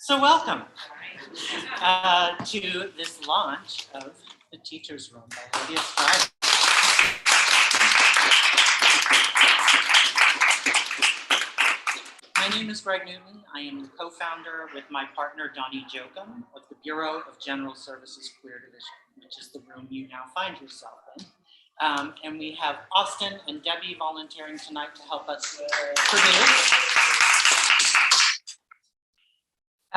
So welcome to this launch of The Teacher's Room by Lydia Stryk. My name is Greg Newton. I am the co-founder with my partner Donnie Jokum of the Bureau of General Services Queer Division, which is the room you now find yourself in. And we have Austin and Debbie volunteering tonight to help us produce.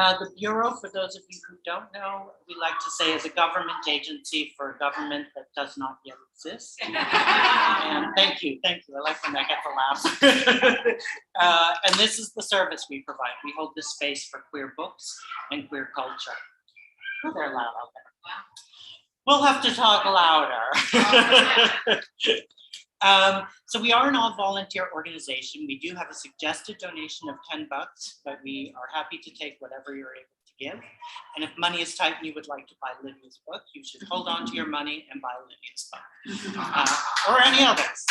The Bureau, for those of you who don't know, we like to say is a government agency for a government that does not yet exist. And thank you. I like when I get the laughs. And this is the service we provide. We hold this space for queer books and queer culture. Oh, they're loud out there. We'll have to talk louder. So we are an all-volunteer organization. We do have a suggested donation of $10, but we are happy to take whatever you're able to give. And if money is tight and you would like to buy Lydia's book, you should hold on to your money and buy Lydia's book, or any others.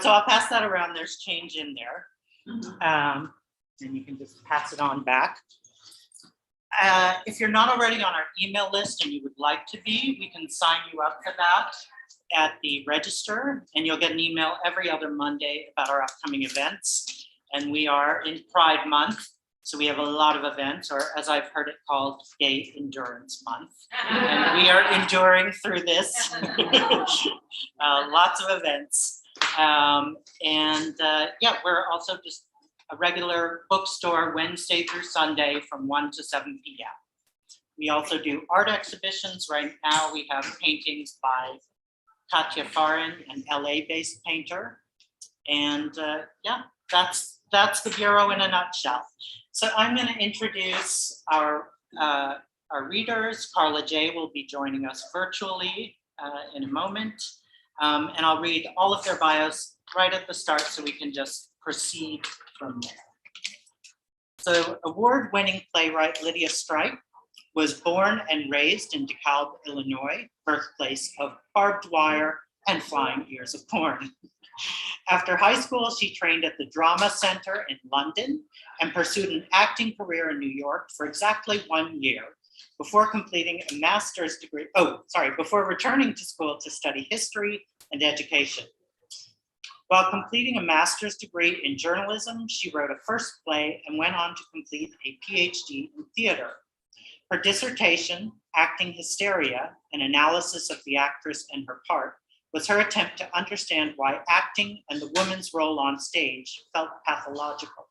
So I'll pass that around. There's change in there. And you can just pass it on back. If you're not already on our email list and you would like to be, we can sign you up for that at the register, and you'll get an email every other Monday about our upcoming events. And we are in Pride Month, so we have a lot of events, or as I've heard it called, Gay Endurance Month. And we are enduring through this. Lots of events. Yeah, we're also just a regular bookstore Wednesday through Sunday from 1 to 7 p.m. We also do art exhibitions. Right now we have paintings by Katya Farin, an LA-based painter. And yeah, that's the Bureau in a nutshell. So I'm going to introduce our readers. Karla Jay will be joining us virtually in a moment. And I'll read all of their bios right at the start so we can just proceed from there. So award-winning playwright Lydia Stryk was born and raised in DeKalb, Illinois, birthplace of barbed wire and flying ears of corn. After high school, she trained at the Drama Center in London and pursued an acting career in New York for exactly 1 year before completing a master's degree, before returning to school to study history and education. While completing a master's degree in journalism, she wrote a first play and went on to complete a PhD in theater. Her dissertation, Acting Hysteria, an analysis of the actress and her part, was her attempt to understand why acting and the woman's role on stage felt pathological.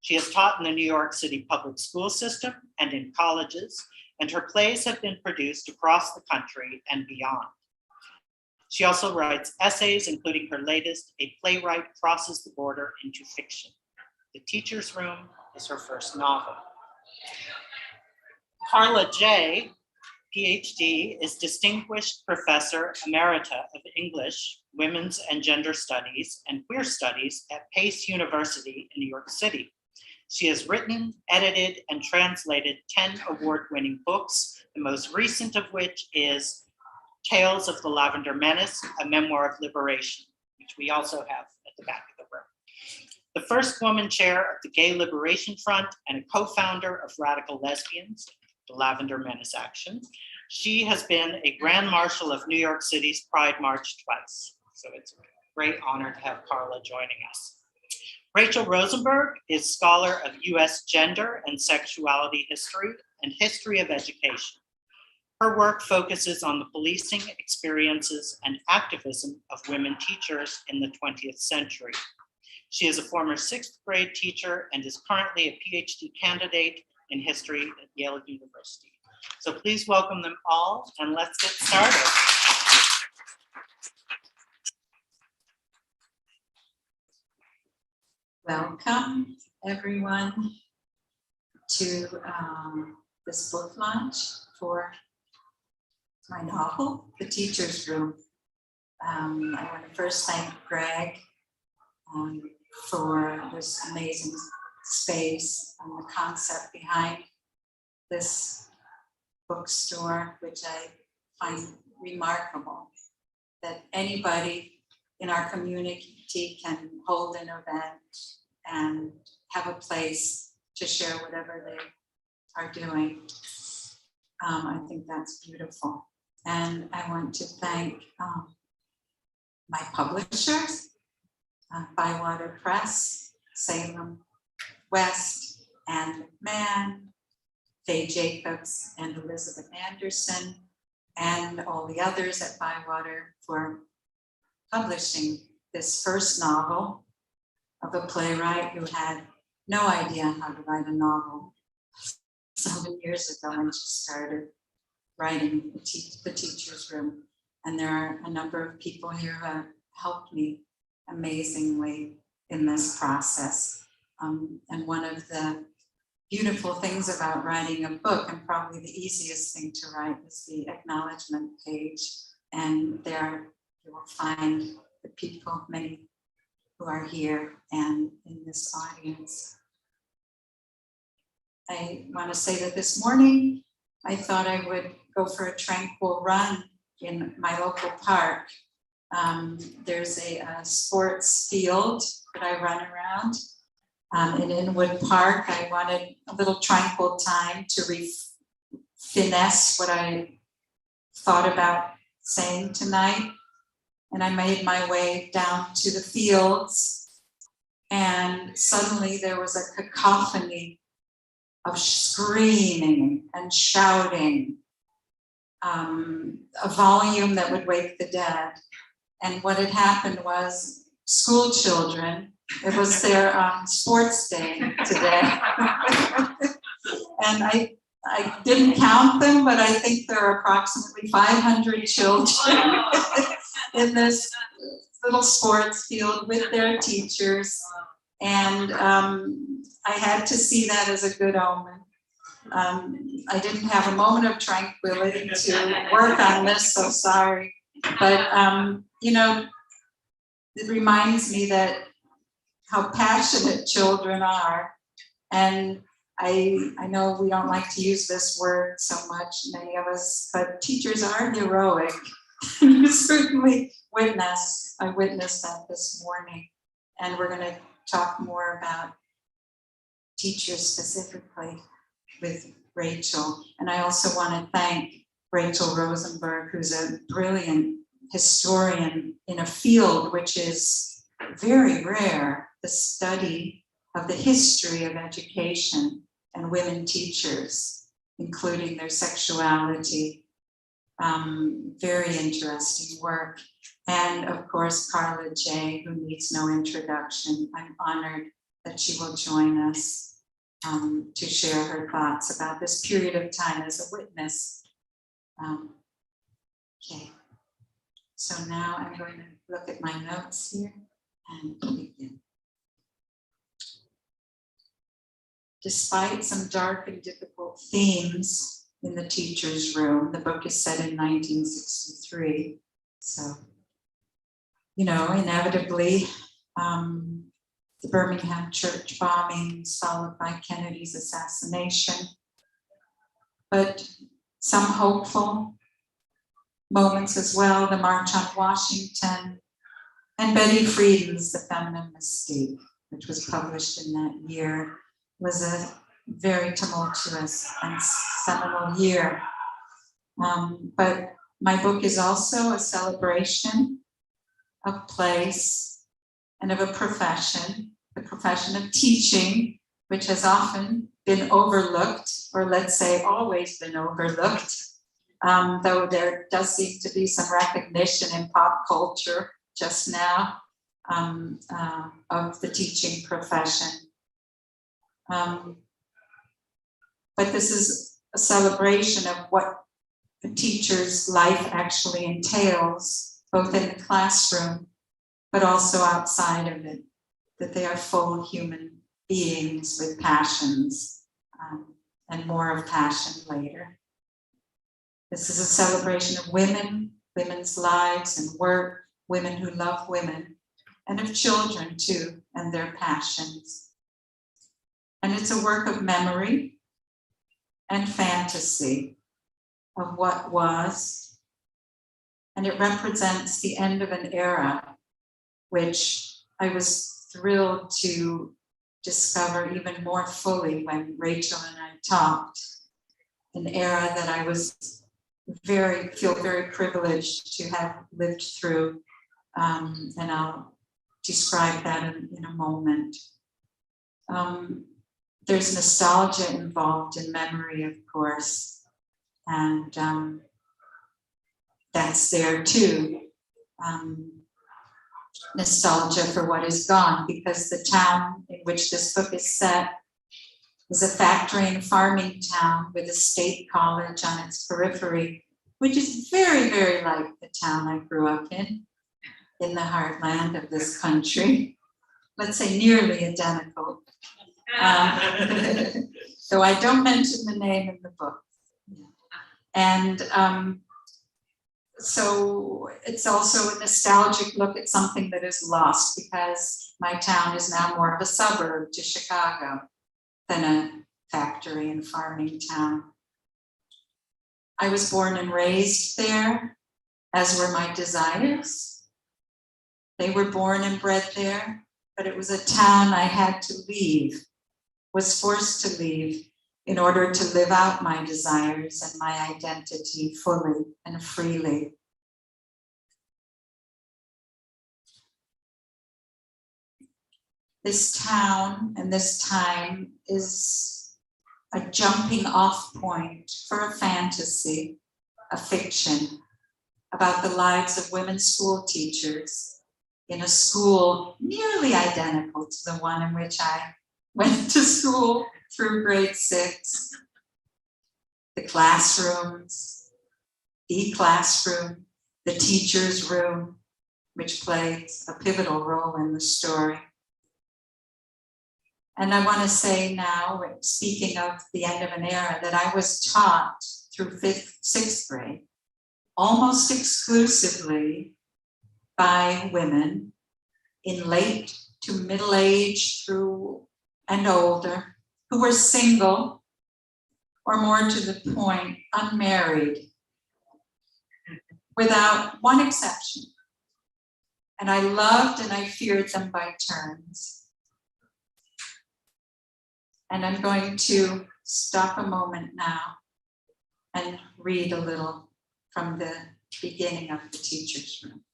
She has taught in the New York City public school system and in colleges, and her plays have been produced across the country and beyond. She also writes essays, including her latest, A Playwright Crosses the Border into Fiction. The Teacher's Room is her first novel. Karla Jay, PhD, is Distinguished Professor Emerita of English, Women's and Gender Studies, and Queer Studies at Pace University in New York City. She has written, edited, and translated 10 award-winning books, the most recent of which is Tales of the Lavender Menace, a memoir of liberation, which we also have at the back of the room. The first woman chair of the Gay Liberation Front and a co-founder of Radical Lesbians, the Lavender Menace Action. She has been a Grand Marshal of New York City's Pride March twice. So it's a great honor to have Karla joining us. Rachel Rosenberg is scholar of US gender and sexuality history and history of education. Her work focuses on the policing, experiences, and activism of women teachers in the 20th century. She is a former 6th grade teacher and is currently a PhD candidate in history at Yale University. So please welcome them all, and let's get started. Welcome, everyone, to this book launch for my novel, The Teacher's Room. I want to first thank Greg for this amazing space and the concept behind this bookstore, which I find remarkable, that anybody in our community can hold an event and have a place to share whatever they are doing. I think that's beautiful. And I want to thank my publishers, Bywater Press, Salem West, and McMahon, Faye Jacobs and Elizabeth Anderson, and all the others at Bywater for publishing this first novel of a playwright who had no idea how to write a novel 7 years ago when she started writing the teacher's room. And there are a number of people here who have helped me amazingly in this process. And one of the beautiful things about writing a book, and probably the easiest thing to write, is the acknowledgement page. And there you will find the people, many who are here and in this audience. I want to say that this morning, I thought I would go for a tranquil run in my local park. There's a sports field that I run around in Inwood Park. I wanted a little tranquil time to finesse what I thought about saying tonight. And I made my way down to the fields, and suddenly there was a cacophony of screaming and shouting, a volume that would wake the dead. And what had happened was school children, it was their sports day today. And I didn't count them, but I think there are approximately 500 children in this little sports field with their teachers. And I had to see that as a good omen. I didn't have a moment of tranquility to work on this, so sorry. But, you know, it reminds me that how passionate children are. And I know we don't like to use this word so much, many of us, but teachers are heroic. You certainly I witnessed that this morning. And we're going to talk more about teachers specifically with Rachel. And I also want to thank Rachel Rosenberg, who's a brilliant historian in a field which is very rare, the study of the history of education and women teachers, including their sexuality. Very interesting work. And of course, Karla Jay, who needs no introduction. I'm honored that she will join us to share her thoughts about this period of time as a witness. Okay, so now I'm going to look at my notes here and begin. Despite some dark and difficult themes in the teacher's room, the book is set in 1963. So, you know, inevitably, the Birmingham church bombings followed by Kennedy's assassination, but some hopeful moments as well, the March on Washington, and Betty Friedan's The Feminine Mystique, which was published in that year, was a very tumultuous and seminal year. But my book is also a celebration of place and of a profession, the profession of teaching, which has often been overlooked, or let's say always been overlooked, though there does seem to be some recognition in pop culture just now of the teaching profession. But this is a celebration of what a teacher's life actually entails, both in the classroom, but also outside of it, that they are full human beings with passions, and more of passion later. This is a celebration of women, women's lives and work, women who love women, and of children too, and their passions. And it's a work of memory and fantasy of what was, and it represents the end of an era which I was thrilled to discover even more fully when Rachel and I talked, an era that I was feel very privileged to have lived through. And I'll describe that in a moment. There's nostalgia involved in memory, of course, and that's there too. Nostalgia for what is gone, because the town in which this book is set is a factory and farming town with a state college on its periphery, which is very, very like the town I grew up in the heartland of this country. Let's say nearly identical. So I don't mention the name in the book. And so it's also a nostalgic look at something that is lost, because my town is now more of a suburb to Chicago than a factory and farming town. I was born and raised there, as were my desires. They were born and bred there, but it was a town I had to leave, was forced to leave, in order to live out my desires and my identity fully and freely. This town and this time is a jumping off point for a fantasy, a fiction, about the lives of women school teachers in a school nearly identical to the one in which I went to school through grade 6. The classrooms, the classroom, the teacher's room, which plays a pivotal role in the story. And I want to say now, speaking of the end of an era, that I was taught through 6th grade, almost exclusively by women in late to middle age through and older, who were single, or more to the point, unmarried, without one exception. And I loved and I feared them by turns. And I'm going to stop a moment now and read a little from the beginning of the teacher's room.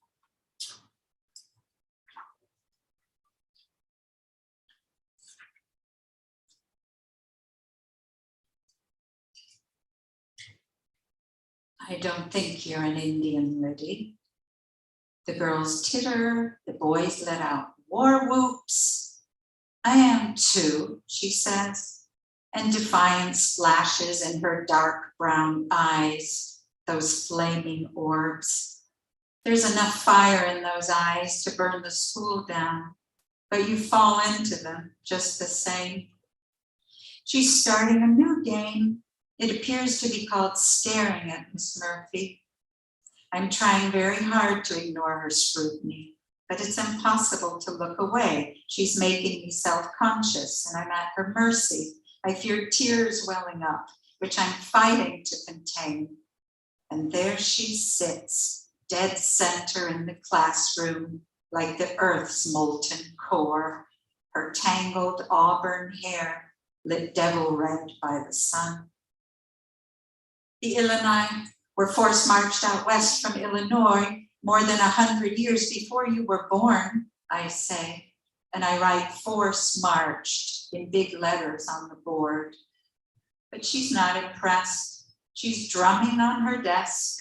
I don't think you're an Indian, Liddy. The girls titter, the boys let out war whoops. I am too, she says, and defiance flashes in her dark brown eyes, those flaming orbs. There's enough fire in those eyes to burn the school down, but you fall into them just the same. She's starting a new game. It appears to be called staring at Miss Murphy. I'm trying very hard to ignore her scrutiny, but it's impossible to look away. She's making me self-conscious, and I'm at her mercy. I fear tears welling up, which I'm fighting to contain. And there she sits, dead center in the classroom, like the earth's molten core, her tangled auburn hair lit devil red by the sun. The Illinois were forced marched out west from Illinois more than 100 years before you were born, I say, and I write force marched in big letters on the board. But she's not impressed. She's drumming on her desk.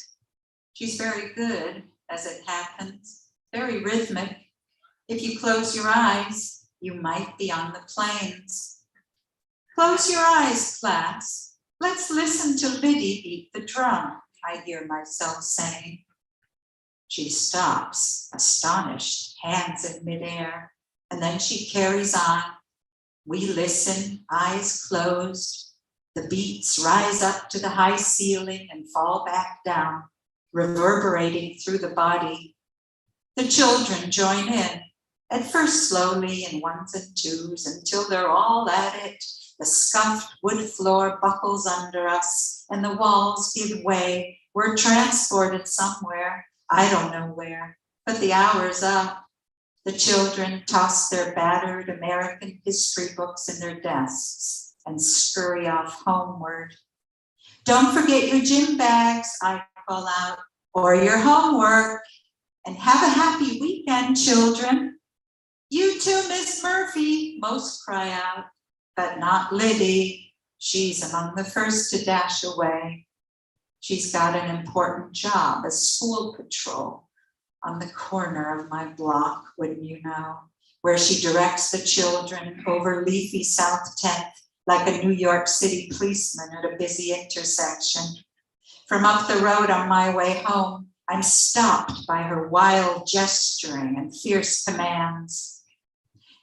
She's very good, as it happens, very rhythmic. If you close your eyes, you might be on the plains. Close your eyes, class. Let's listen to Liddy beat the drum, I hear myself saying. She stops, astonished, hands in midair, and then she carries on. We listen, eyes closed. The beats rise up to the high ceiling and fall back down, reverberating through the body. The children join in, at first slowly in ones and twos, until they're all at it. The scuffed wood floor buckles under us, and the walls give way. We're transported somewhere, I don't know where, but the hour's up. The children toss their battered American history books in their desks and scurry off homeward. Don't forget your gym bags, I call out, or your homework, and have a happy weekend, children. You too, Miss Murphy, most cry out, but not Liddy. She's among the first to dash away. She's got an important job, a school patrol on the corner of my block, wouldn't you know, where she directs the children over leafy South 10th like a New York City policeman at a busy intersection. From up the road on my way home, I'm stopped by her wild gesturing and fierce commands.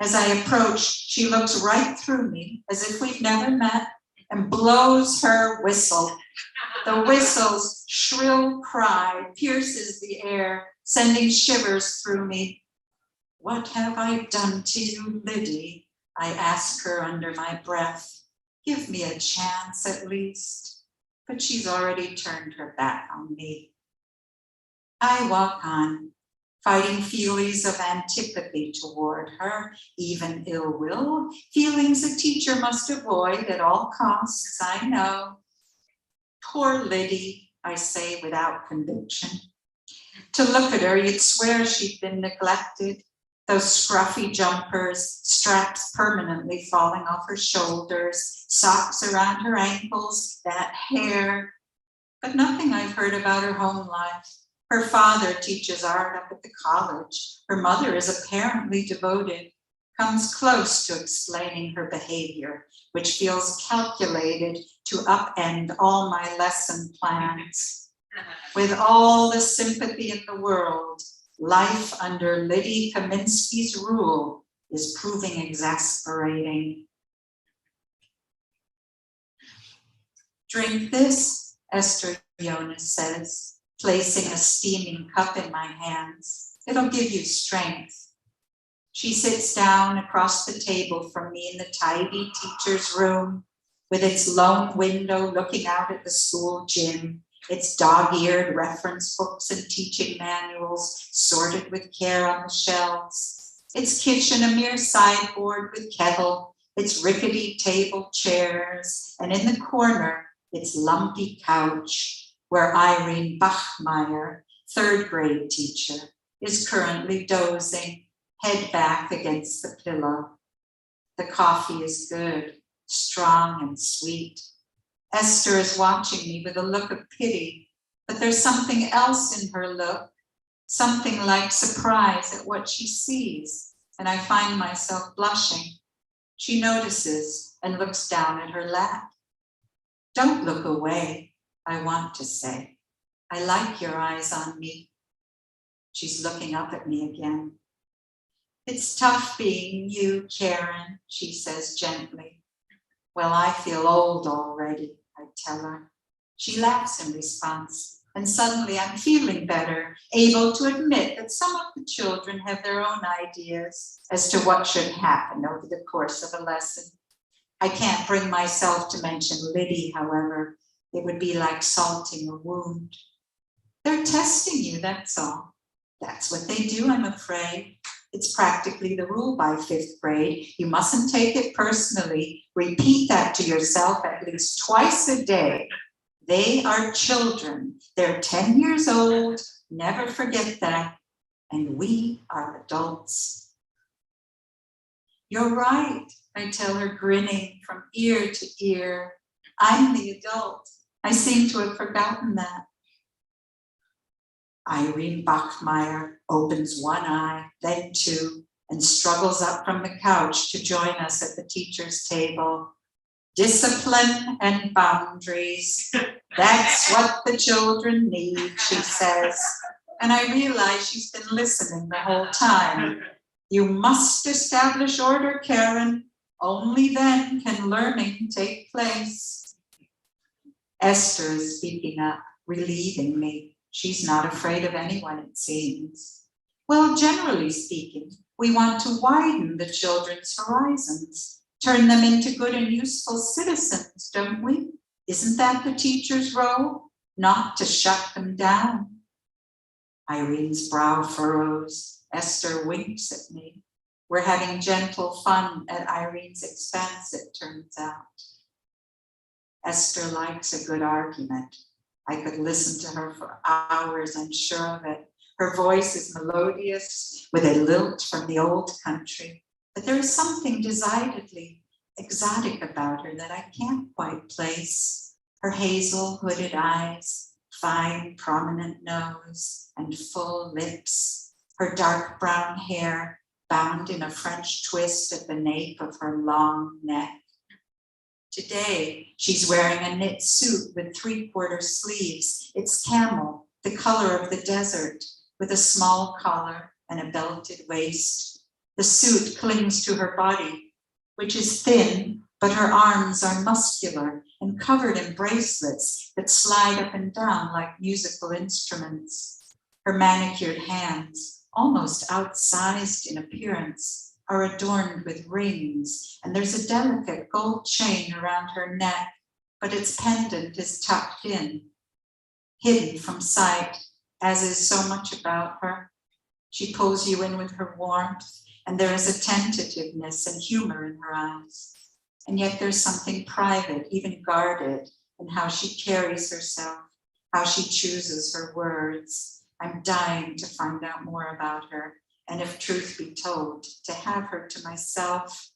As I approach, she looks right through me as if we've never met and blows her whistle. The whistle's shrill cry pierces the air, sending shivers through me. What have I done to you, Liddy? I ask her under my breath. Give me a chance at least. But she's already turned her back on me. I walk on, fighting feelings of antipathy toward her, even ill will, feelings a teacher must avoid at all costs, I know. Poor Liddy, I say without conviction. To look at her, you'd swear she'd been neglected. Those scruffy jumpers, straps permanently falling off her shoulders, socks around her ankles, that hair. But nothing I've heard about her home life. Her father teaches art up at the college. Her mother is apparently devoted, comes close to explaining her behavior, which feels calculated to upend all my lesson plans. With all the sympathy in the world, life under Liddy Kaminsky's rule is proving exasperating. Drink this, Esther Jonas says, placing a steaming cup in my hands. It'll give you strength. She sits down across the table from me in the tidy teacher's room with its lone window looking out at the school gym, its dog-eared reference books and teaching manuals sorted with care on the shelves, its kitchen a mere sideboard with kettle, its rickety table chairs, and in the corner, its lumpy couch, where Irene Bachmeier, third grade teacher, is currently dozing, head back against the pillow. The coffee is good, strong and sweet. Esther is watching me with a look of pity, but there's something else in her look, something like surprise at what she sees, and I find myself blushing. She notices and looks down at her lap. Don't look away, I want to say. I like your eyes on me. She's looking up at me again. It's tough being you, Karen, she says gently. Well, I feel old already, I tell her. She laughs in response, and suddenly I'm feeling better, able to admit that some of the children have their own ideas as to what should happen over the course of a lesson. I can't bring myself to mention Liddy, however. It would be like salting a wound. They're testing you, that's all. That's what they do, I'm afraid. It's practically the rule by 5th grade. You mustn't take it personally. Repeat that to yourself at least twice a day. They are children. They're 10 years old. Never forget that. And we are adults. You're right, I tell her, grinning from ear to ear. I'm the adult. I seem to have forgotten that. Irene Bachmeier opens one eye, then two, and struggles up from the couch to join us at the teacher's table. Discipline and boundaries. That's what the children need, she says. And I realize she's been listening the whole time. You must establish order, Karen. Only then can learning take place. Esther is speaking up, relieving me. She's not afraid of anyone, it seems. Well, generally speaking, we want to widen the children's horizons, turn them into good and useful citizens, don't we? Isn't that the teacher's role? Not to shut them down. Irene's brow furrows Esther winks at me. We're having gentle fun at Irene's expense, it turns out. Esther likes a good argument. I could listen to her for hours, I'm sure of it. Her voice is melodious with a lilt from the old country, but there is something decidedly exotic about her that I can't quite place. Her hazel hooded eyes, fine prominent nose, and full lips. Her dark brown hair bound in a French twist at the nape of her long neck. Today, she's wearing a knit suit with 3/4 sleeves. It's camel, the color of the desert, with a small collar and a belted waist. The suit clings to her body, which is thin, but her arms are muscular and covered in bracelets that slide up and down like musical instruments. Her manicured hands, almost outsized in appearance, are adorned with rings, and there's a delicate gold chain around her neck, but its pendant is tucked in, hidden from sight, as is so much about her. She pulls you in with her warmth, and there is a tentativeness and humor in her eyes. And yet there's something private, even guarded, in how she carries herself, how she chooses her words. I'm dying to find out more about her. And if truth be told, to have her to myself.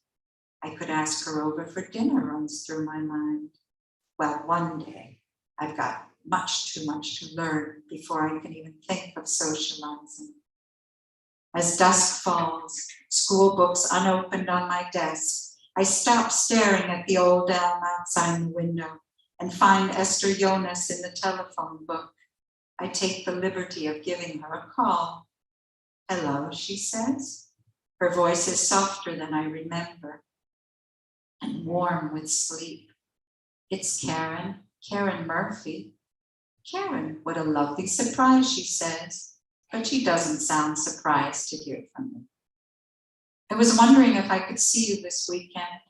I could ask her over for dinner runs through my mind. Well, one day. I've got too much to learn before I can even think of socializing. As dusk falls, school books unopened on my desk, I stop staring at the old elm outside the window and find Esther Jonas in the telephone book. I take the liberty of giving her a call. Hello, she says. Her voice is softer than I remember and warm with sleep. It's Karen Murphy. Karen, what a lovely surprise, she says, but she doesn't sound surprised to hear from me. I was wondering if I could see you this weekend.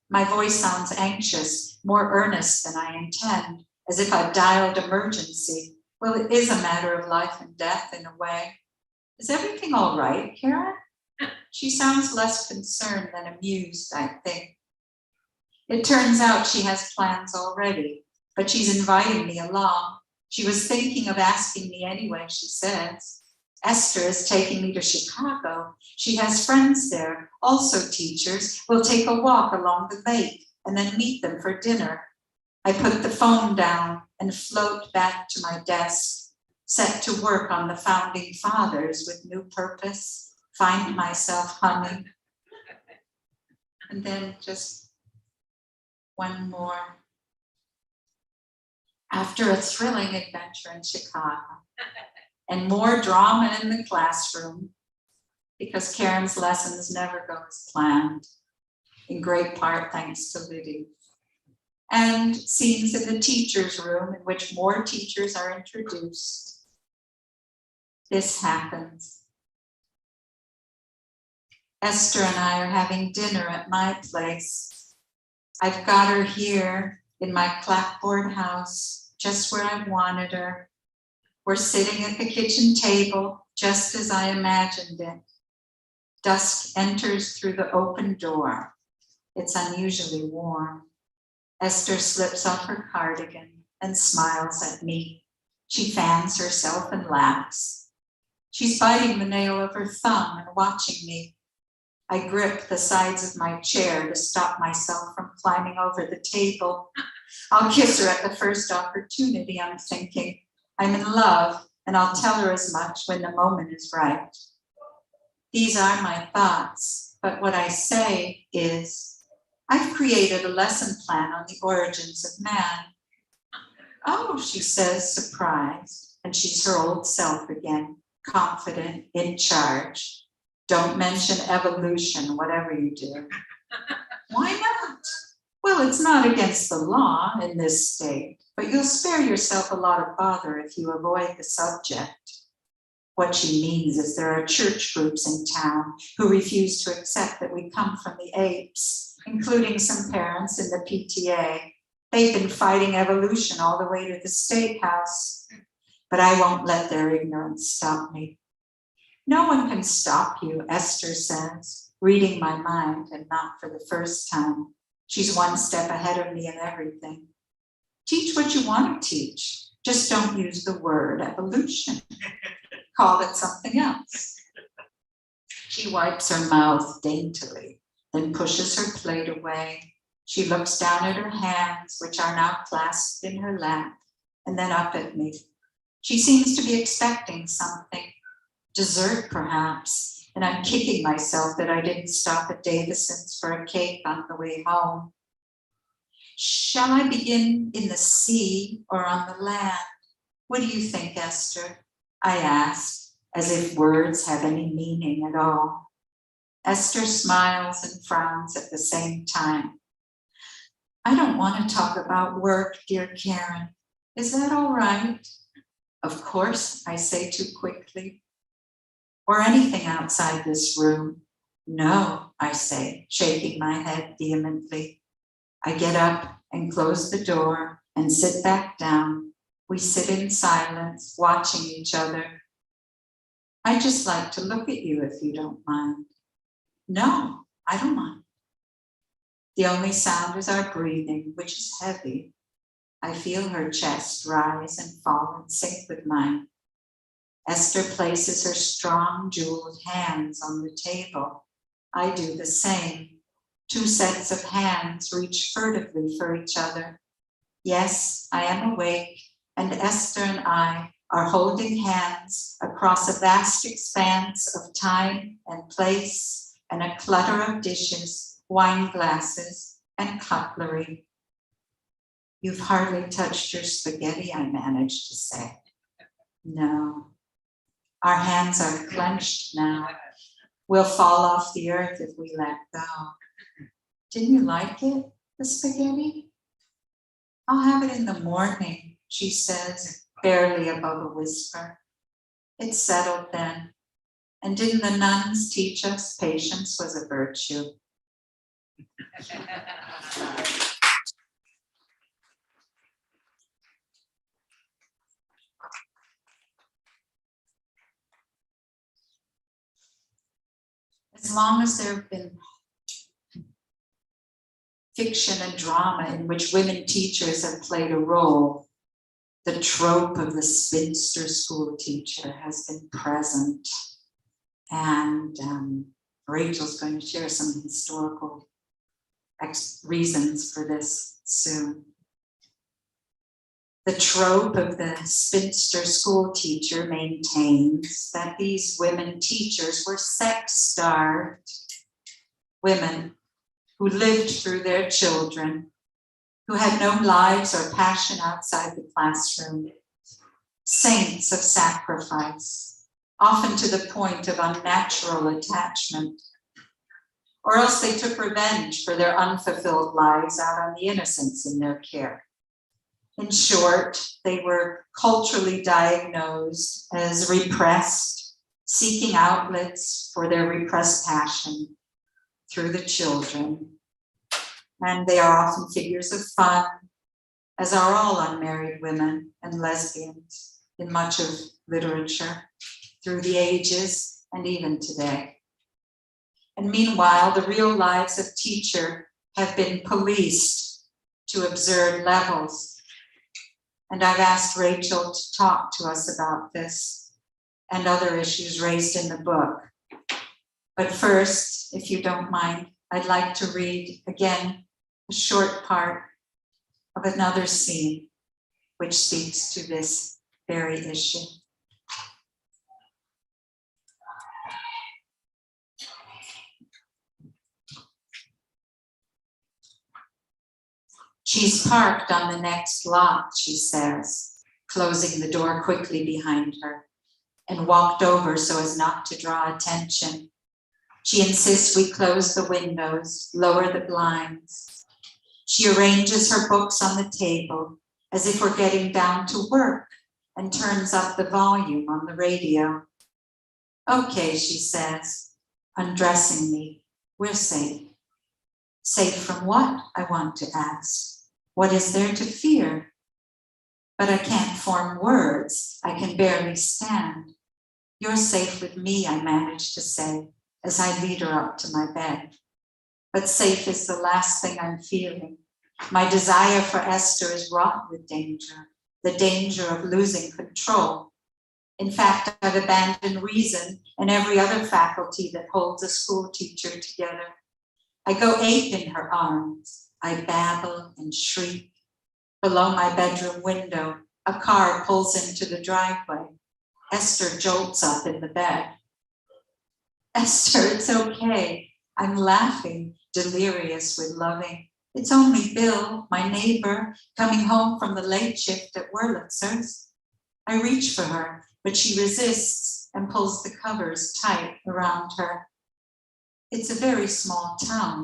My voice sounds anxious, more earnest than I intend, as if I've dialed emergency. Well, it is a matter of life and death in a way. Is everything all right, Karen? She sounds less concerned than amused, I think. It turns out she has plans already, but she's inviting me along. She was thinking of asking me anyway, she says. Esther is taking me to Chicago. She has friends there, also teachers. We'll take a walk along the lake and then meet them for dinner. I put the phone down and float back to my desk, set to work on the founding fathers with new purpose, find myself humming. And then just one more. After a thrilling adventure in Chicago and more drama in the classroom, because Karen's lessons never go as planned, in great part thanks to Lydia, and scenes in the teacher's room in which more teachers are introduced. This happens. Esther and I are having dinner at my place. I've got her here in my clapboard house, just where I wanted her. We're sitting at the kitchen table, just as I imagined it. Dusk enters through the open door. It's unusually warm. Esther slips off her cardigan and smiles at me. She fans herself and laughs. She's biting the nail of her thumb and watching me. I grip the sides of my chair to stop myself from climbing over the table. I'll kiss her at the first opportunity, I'm thinking. I'm in love, and I'll tell her as much when the moment is right. These are my thoughts, but what I say is, I've created a lesson plan on the origins of man. Oh, she says, surprised, and she's her old self again, confident, in charge. Don't mention evolution, whatever you do. Why not? Well, it's not against the law in this state, but you'll spare yourself a lot of bother if you avoid the subject. What she means is there are church groups in town who refuse to accept that we come from the apes, including some parents in the PTA. They've been fighting evolution all the way to the state house, but I won't let their ignorance stop me. No one can stop you, Esther says, reading my mind, and not for the first time. She's one step ahead of me in everything. Teach what you want to teach. Just don't use the word evolution. Call it something else. She wipes her mouth daintily, then pushes her plate away. She looks down at her hands, which are now clasped in her lap, and then up at me. She seems to be expecting something, dessert perhaps, and I'm kicking myself that I didn't stop at Davison's for a cake on the way home. Shall I begin in the sea or on the land? What do you think, Esther? I ask, as if words have any meaning at all. Esther smiles and frowns at the same time. I don't want to talk about work, dear Karen. Is that all right? Of course, I say too quickly. Or anything outside this room. No, I say, shaking my head vehemently. I get up and close the door and sit back down. We sit in silence, watching each other. I just like to look at you if you don't mind. No, I don't mind. The only sound is our breathing, which is heavy. I feel her chest rise and fall in sync with mine. Esther places her strong, jeweled hands on the table. I do the same. Two sets of hands reach furtively for each other. Yes, I am awake, and Esther and I are holding hands across a vast expanse of time and place and a clutter of dishes, wine glasses, and cutlery. You've hardly touched your spaghetti, I managed to say. No. Our hands are clenched now. We'll fall off the earth if we let go. Didn't you like it, the spaghetti? I'll have it in the morning, she says, barely above a whisper. It's settled then. And didn't the nuns teach us patience was a virtue? As long as there have been fiction and drama in which women teachers have played a role, the trope of the spinster school teacher has been present. And Rachel's going to share some historical reasons for this soon. The trope of the spinster school teacher maintains that these women teachers were sex-starved women who lived through their children, who had no lives or passion outside the classroom, saints of sacrifice, often to the point of unnatural attachment. Or else they took revenge for their unfulfilled lives out on the innocents in their care. In short, they were culturally diagnosed as repressed, seeking outlets for their repressed passion through the children. And they are often figures of fun, as are all unmarried women and lesbians in much of literature through the ages and even today. And meanwhile, the real lives of teachers have been policed to absurd levels. And I've asked Rachel to talk to us about this and other issues raised in the book. But first, if you don't mind, I'd like to read again a short part of another scene which speaks to this very issue. She's parked on the next lot, she says, closing the door quickly behind her, and walked over so as not to draw attention. She insists we close the windows, lower the blinds. She arranges her books on the table as if we're getting down to work and turns up the volume on the radio. Okay, she says, undressing me, we're safe. Safe from what, I want to ask. What is there to fear? But I can't form words. I can barely stand. "You're safe with me," I managed to say as I lead her up to my bed. But safe is the last thing I'm feeling. My desire for Esther is wrought with danger, the danger of losing control. In fact, I've abandoned reason and every other faculty that holds a school teacher together. I go ape in her arms. I babble and shriek. Below my bedroom window, a car pulls into the driveway. Esther jolts up in the bed. "Esther, it's okay." I'm laughing, delirious with loving. "It's only Bill, my neighbor, coming home from the late shift at Wurlitzer's." I reach for her, but she resists and pulls the covers tight around her. It's a very small town.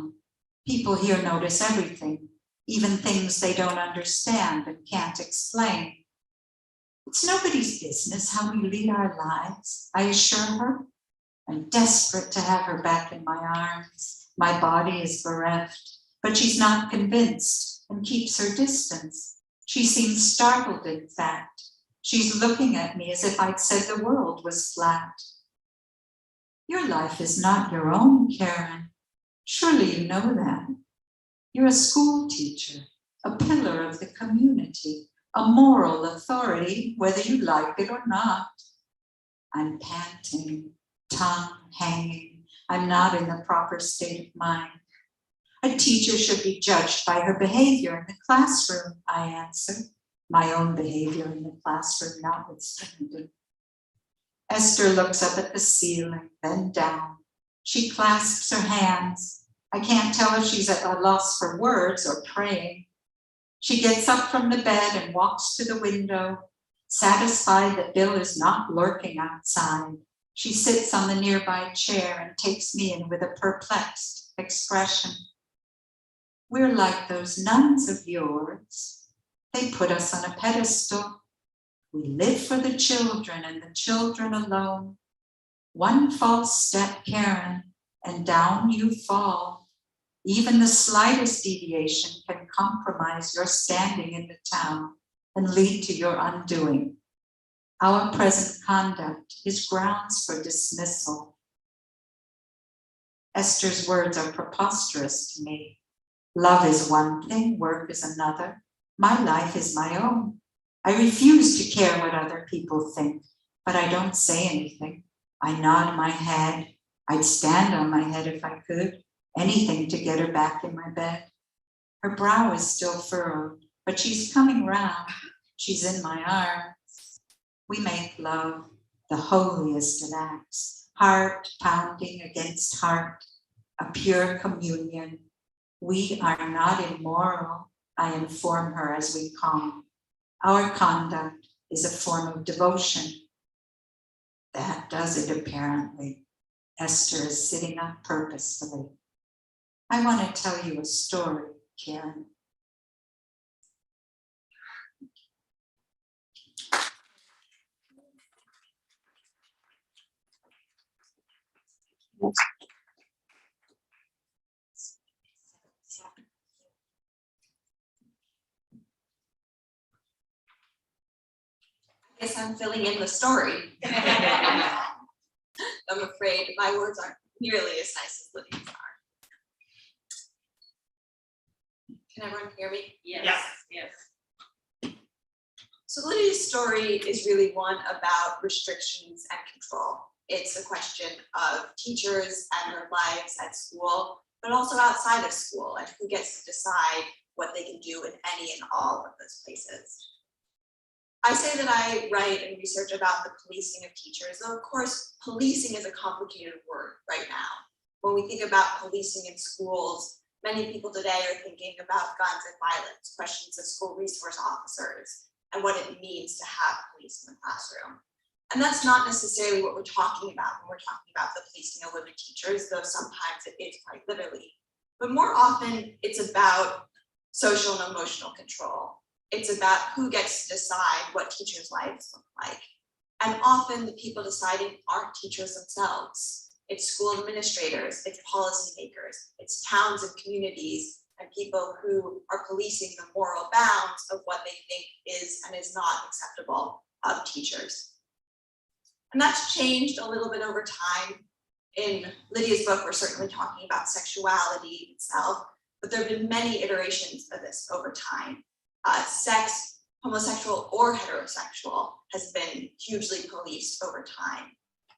People here notice everything, even things they don't understand and can't explain. It's nobody's business how we lead our lives, I assure her. I'm desperate to have her back in my arms. My body is bereft, but she's not convinced and keeps her distance. She seems startled, in fact. She's looking at me as if I'd said the world was flat. "Your life is not your own, Karen. Surely you know that. You're a school teacher, a pillar of the community, a moral authority, whether you like it or not." I'm panting, tongue hanging. I'm not in the proper state of mind. "A teacher should be judged by her behavior in the classroom," I answer, my own behavior in the classroom notwithstanding. Esther looks up at the ceiling, then down. She clasps her hands. I can't tell if she's at a loss for words or praying. She gets up from the bed and walks to the window, satisfied that Bill is not lurking outside. She sits on the nearby chair and takes me in with a perplexed expression. "We're like those nuns of yours. They put us on a pedestal. We live for the children and the children alone. One false step, Karen, and down you fall. Even the slightest deviation can compromise your standing in the town and lead to your undoing. Our present conduct is grounds for dismissal." Esther's words are preposterous to me. Love is one thing, work is another. My life is my own. I refuse to care what other people think, but I don't say anything. I nod my head. I'd stand on my head if I could. Anything to get her back in my bed. Her brow is still furrowed, but she's coming round. She's in my arms. We make love, the holiest of acts, heart pounding against heart, a pure communion. We are not immoral, I inform her as we calm. Our conduct is a form of devotion. That does it apparently. Esther is sitting up purposefully. "I want to tell you a story, Karen." I guess I'm filling in the story. I'm afraid my words aren't nearly as nice as Lydia's are. Can everyone hear me? Yes. So Lydia's story is really one about restrictions and control. It's a question of teachers and their lives at school, but also outside of school, and who gets to decide what they can do in any and all of those places. I say that I write and research about the policing of teachers, though of course, policing is a complicated word right now. When we think about policing in schools, many people today are thinking about guns and violence, questions of school resource officers, and what it means to have police in the classroom. And that's not necessarily what we're talking about when we're talking about the policing of women teachers, though sometimes it is quite literally. But more often, it's about social and emotional control. It's about who gets to decide what teachers' lives look like. And often the people deciding aren't teachers themselves. It's school administrators, it's policymakers, it's towns and communities, and people who are policing the moral bounds of what they think is and is not acceptable of teachers. And that's changed a little bit over time. In Lydia's book, we're certainly talking about sexuality itself, but there have been many iterations of this over time. Sex, homosexual or heterosexual, has been hugely policed over time.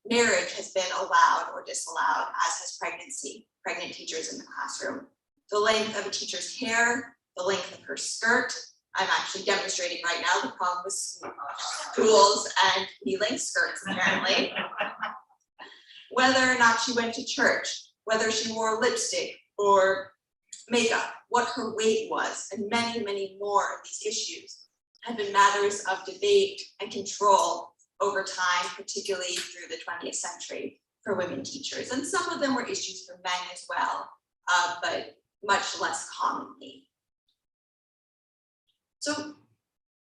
Marriage has been allowed or disallowed, as has pregnancy, pregnant teachers in the classroom. The length of a teacher's hair, the length of her skirt. I'm actually demonstrating right now the problem with schools and knee-length skirts, apparently. Whether or not she went to church, whether she wore lipstick or makeup, what her weight was, and many, many more of these issues have been matters of debate and control over time, particularly through the 20th century for women teachers. And some of them were issues for men as well, but much less commonly. So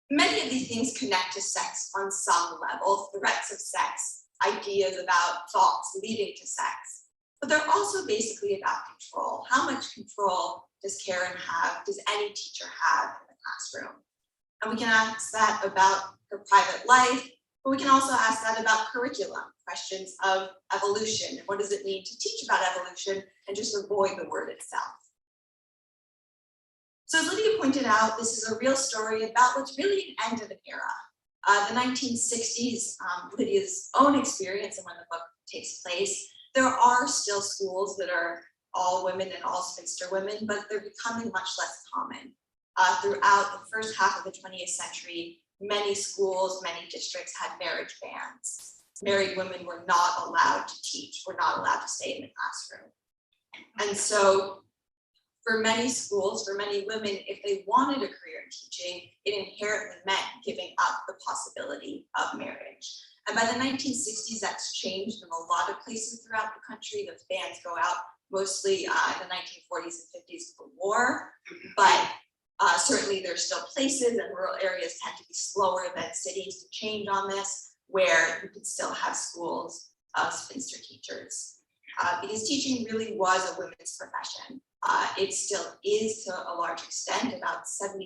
many of these things connect to sex on some level, threats of sex, ideas about thoughts leading to sex, but they're also basically about control. How much control does Karen have, does any teacher have in the classroom? And we can ask that about her private life, but we can also ask that about curriculum, questions of evolution, and what does it mean to teach about evolution and just avoid the word itself. So as Lydia pointed out, this is a real story about what's really an end of an era. The 1960s, Lydia's own experience and when the book takes place, there are still schools that are all women and all spinster women, but they're becoming much less common. Throughout the first half of the 20th century, many schools, many districts had marriage bans. Married women were not allowed to teach, were not allowed to stay in the classroom. And so for many schools, for many women, if they wanted a career in teaching, it inherently meant giving up the possibility of marriage. And by the 1960s, that's changed in a lot of places throughout the country. Those bans go out mostly in the 1940s and 50s for war, but certainly there's still places, and rural areas tend to be slower than cities to change on this, where you could still have schools of spinster teachers. Because teaching really was a women's profession. It still is to a large extent. About 76%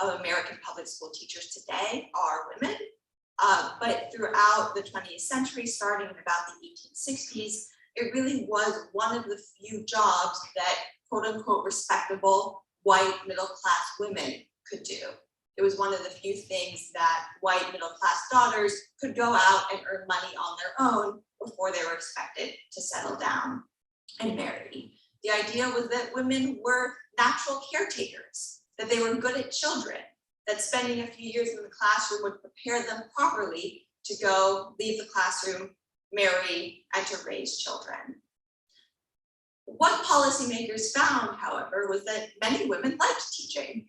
of American public school teachers today are women. But throughout the 20th century, starting in about the 1860s, it really was one of the few jobs that quote unquote respectable white middle class women could do. It was one of the few things that white middle class daughters could go out and earn money on their own before they were expected to settle down and marry. The idea was that women were natural caretakers, that they were good at children, that spending a few years in the classroom would prepare them properly to go leave the classroom, marry, and to raise children. What policymakers found, however, was that many women liked teaching.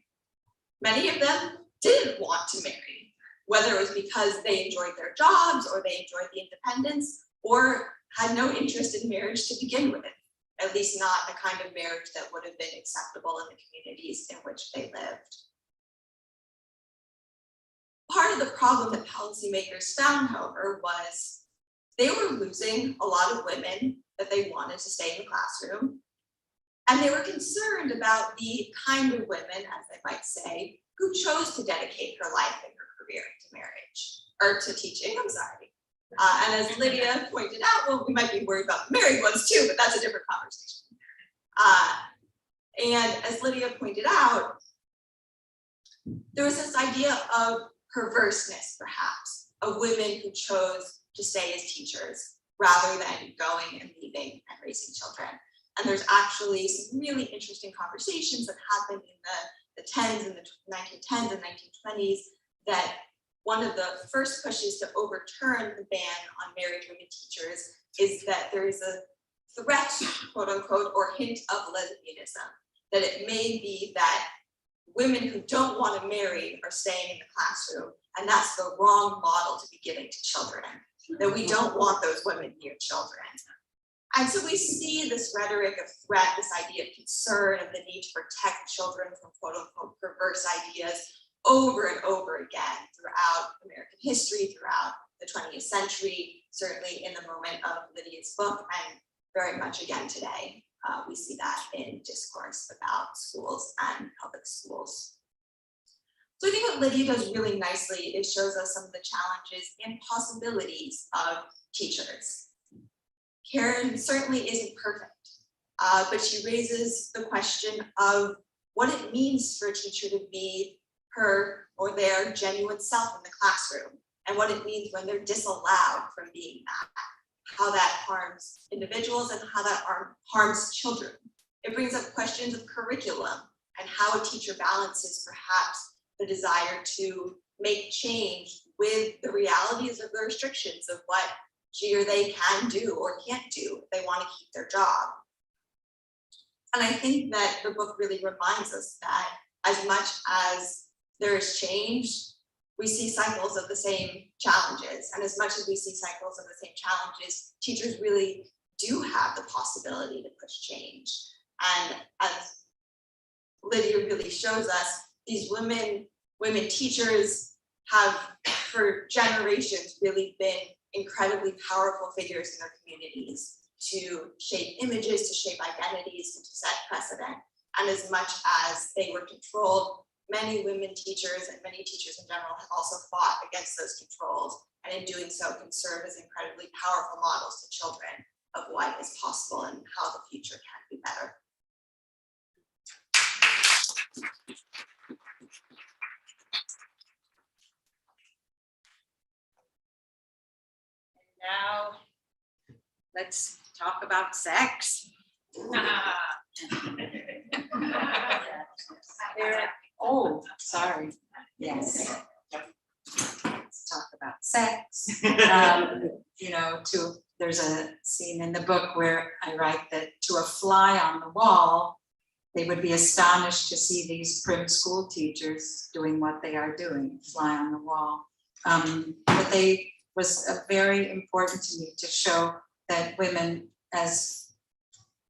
Many of them didn't want to marry, whether it was because they enjoyed their jobs or they enjoyed the independence or had no interest in marriage to begin with, at least not the kind of marriage that would have been acceptable in the communities in which they lived. Part of the problem that policymakers found, however, was they were losing a lot of women that they wanted to stay in the classroom. And they were concerned about the kind of women, as they might say, who chose to dedicate her life and her career to marriage, or to teaching, I'm sorry. And as Lydia pointed out, well, we might be worried about the married ones too, but that's a different conversation. And as Lydia pointed out, there was this idea of perverseness, perhaps, of women who chose to stay as teachers rather than going and leaving and raising children. And there's actually some really interesting conversations that happened in the 10s and the 1910s and 1920s that one of the first pushes to overturn the ban on married women teachers is that there is a threat, quote unquote, or hint of lesbianism, that it may be that women who don't want to marry are staying in the classroom, and that's the wrong model to be giving to children, that we don't want those women near children. And so we see this rhetoric of threat, this idea of concern, of the need to protect children from quote unquote perverse ideas over and over again throughout American history, throughout the 20th century, certainly in the moment of Lydia's book, and very much again today. We see that in discourse about schools and public schools. So I think what Lydia does really nicely is shows us some of the challenges and possibilities of teachers. Karen certainly isn't perfect, but she raises the question of what it means for a teacher to be her or their genuine self in the classroom, and what it means when they're disallowed from being that, how that harms individuals and how that harms children. It brings up questions of curriculum and how a teacher balances perhaps the desire to make change with the realities of the restrictions of what she or they can do or can't do if they want to keep their job. And I think that the book really reminds us that as much as there is change, we see cycles of the same challenges. And as much as we see cycles of the same challenges, teachers really do have the possibility to push change. And as Lydia really shows us, these women teachers have for generations really been incredibly powerful figures in their communities to shape images, to shape identities, and to set precedent. And as much as they were controlled, many women teachers and many teachers in general have also fought against those controls, and in doing so can serve as incredibly powerful models to children of what is possible and how the future can be better. Now, let's talk about sex. Oh, sorry. Yes. Let's talk about sex. There's a scene in the book where I write that to a fly on the wall, they would be astonished to see these prim school teachers doing what they are doing, fly on the wall. But they was very important to me to show that women as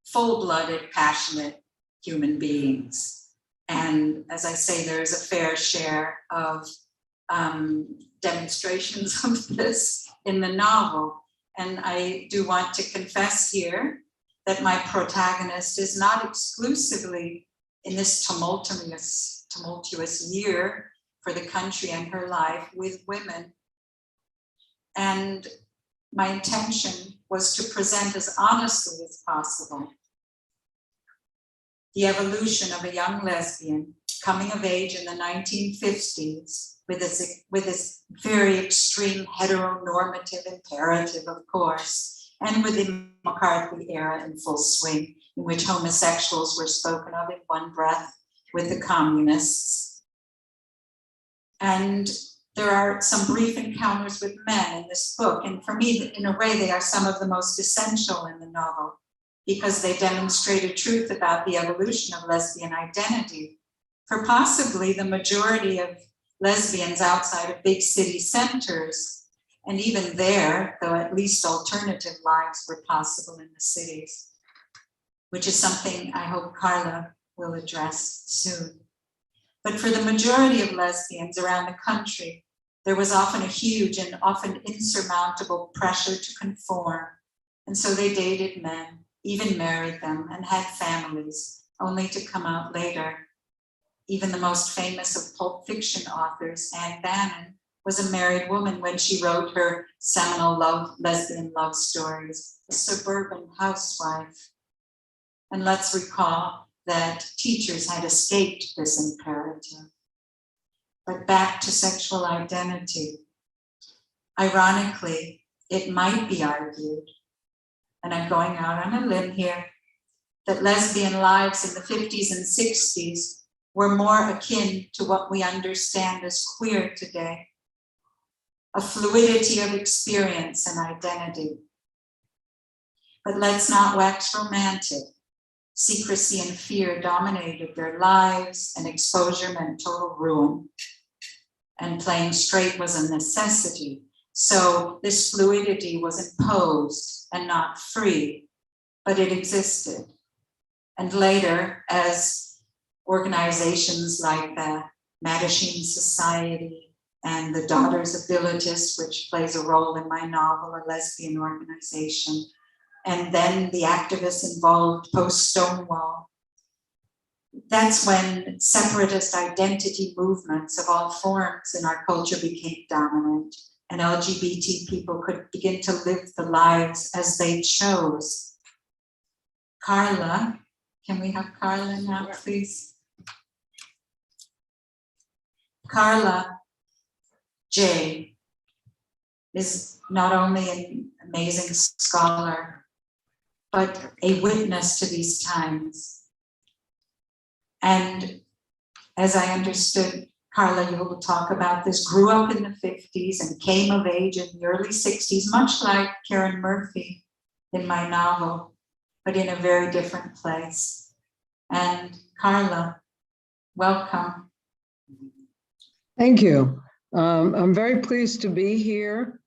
full-blooded, passionate human beings. And as I say, there's a fair share of demonstrations of this in the novel. And I do want to confess here that my protagonist is not exclusively in this tumultuous year for the country and her life with women. And my intention was to present as honestly as possible the evolution of a young lesbian coming of age in the 1950s with this very extreme heteronormative imperative, of course, and with the McCarthy era in full swing, in which homosexuals were spoken of in one breath with the communists. And there are some brief encounters with men in this book, and for me, in a way, they are some of the most essential in the novel, because they demonstrate a truth about the evolution of lesbian identity. For possibly the majority of lesbians outside of big city centers, and even there, though at least alternative lives were possible in the cities, which is something I hope Karla will address soon. But for the majority of lesbians around the country, there was often a huge and often insurmountable pressure to conform. And so they dated men, even married them, and had families, only to come out later. Even the most famous of Pulp Fiction authors, Anne Bannon, was a married woman when she wrote her seminal lesbian love stories, A Suburban Housewife. And let's recall that teachers had escaped this imperative. But back to sexual identity. Ironically, it might be argued, and I'm going out on a limb here, that lesbian lives in the 50s and 60s were more akin to what we understand as queer today, a fluidity of experience and identity. But let's not wax romantic. Secrecy and fear dominated their lives, and exposure meant total ruin. And playing straight was a necessity. So this fluidity was imposed and not free, but it existed. And later, as organizations like the Mattachine Society and the Daughters of Bilitis, which plays a role in my novel, a lesbian organization, and then the activists involved post-Stonewall, that's when separatist identity movements of all forms in our culture became dominant, and LGBT people could begin to live the lives as they chose. Karla, can we have Karla now, please? Karla Jay is not only an amazing scholar, but a witness to these times. And as I understood, Karla, you will talk about this, grew up in the 50s and came of age in the early 60s, much like Karen Murphy in my novel, but in a very different place. And Karla, welcome. Thank you. I'm very pleased to be here.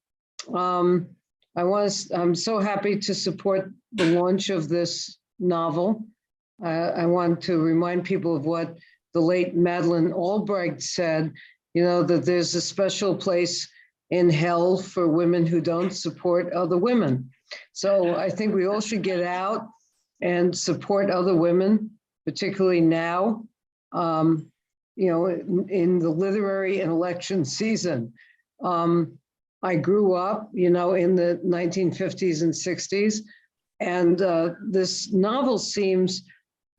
I'm so happy to support the launch of this novel. I want to remind people of what the late Madeleine Albright said, that there's a special place in hell for women who don't support other women. So I think we all should get out and support other women, particularly now, in the literary and election season. I grew up, in the 1950s and 60s, and this novel seems,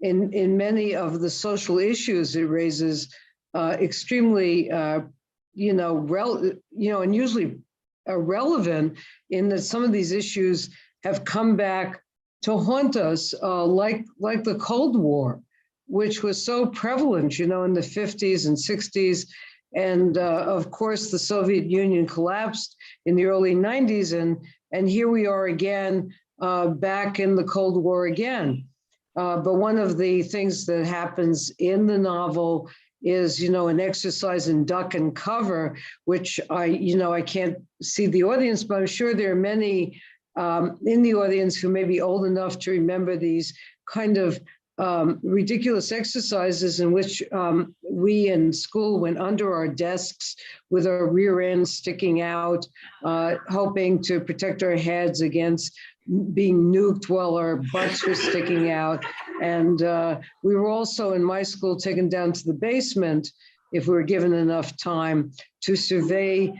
in many of the social issues it raises, extremely, and usually relevant, in that some of these issues have come back to haunt us, like the Cold War, which was so prevalent, in the 50s and 60s. And of course, the Soviet Union collapsed in the early 90s, and here we are again, back in the Cold War again. But one of the things that happens in the novel is, an exercise in duck and cover, which I can't see the audience, but I'm sure there are many in the audience who may be old enough to remember these kind of ridiculous exercises in which we in school went under our desks with our rear ends sticking out, hoping to protect our heads against being nuked while our butts were sticking out. And we were also in my school taken down to the basement, if we were given enough time, to survey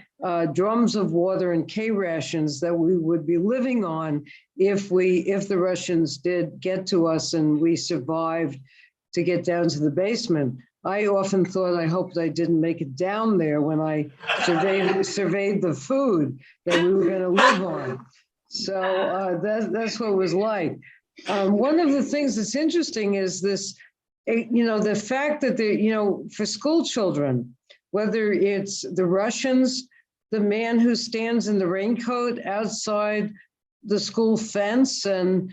drums of water and K rations that we would be living on if the Russians did get to us and we survived to get down to the basement. I often thought, I hoped I didn't make it down there when I surveyed the food that we were going to live on. So that's what it was like. One of the things that's interesting is this, the fact that for school children, whether it's the Russians, the man who stands in the raincoat outside the school fence and,